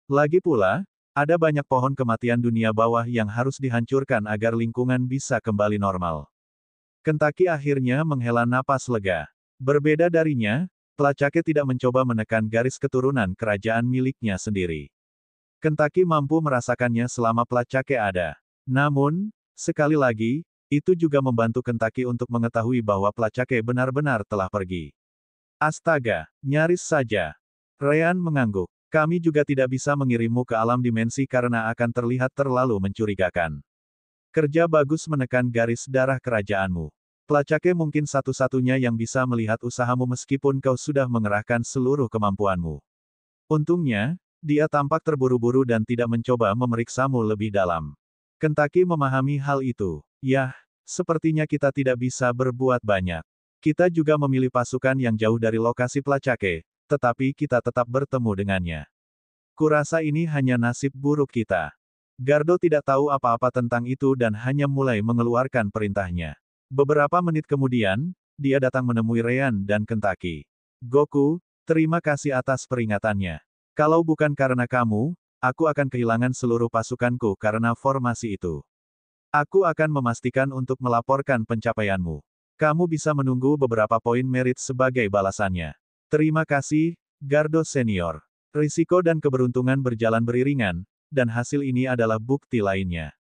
Speaker 1: Lagi pula, ada banyak pohon kematian dunia bawah yang harus dihancurkan agar lingkungan bisa kembali normal. Kentucky akhirnya menghela napas lega. Berbeda darinya, Placake tidak mencoba menekan garis keturunan kerajaan miliknya sendiri. Kentucky mampu merasakannya selama Placake ada. Namun, sekali lagi, itu juga membantu Kentucky untuk mengetahui bahwa Placake benar-benar telah pergi. Astaga, nyaris saja. Ryan mengangguk. Kami juga tidak bisa mengirimmu ke alam dimensi karena akan terlihat terlalu mencurigakan. Kerja bagus menekan garis darah kerajaanmu. Placake mungkin satu-satunya yang bisa melihat usahamu meskipun kau sudah mengerahkan seluruh kemampuanmu. Untungnya, dia tampak terburu-buru dan tidak mencoba memeriksamu lebih dalam. Kentucky memahami hal itu. Yah, sepertinya kita tidak bisa berbuat banyak. Kita juga memilih pasukan yang jauh dari lokasi Placake, tetapi kita tetap bertemu dengannya. Kurasa ini hanya nasib buruk kita. Gardo tidak tahu apa-apa tentang itu dan hanya mulai mengeluarkan perintahnya. Beberapa menit kemudian, dia datang menemui Ryan dan Kentucky. Goku, terima kasih atas peringatannya. Kalau bukan karena kamu, aku akan kehilangan seluruh pasukanku karena formasi itu. Aku akan memastikan untuk melaporkan pencapaianmu. Kamu bisa menunggu beberapa poin merit sebagai balasannya. Terima kasih, Gardo Senior. Risiko dan keberuntungan berjalan beriringan, dan hasil ini adalah bukti lainnya.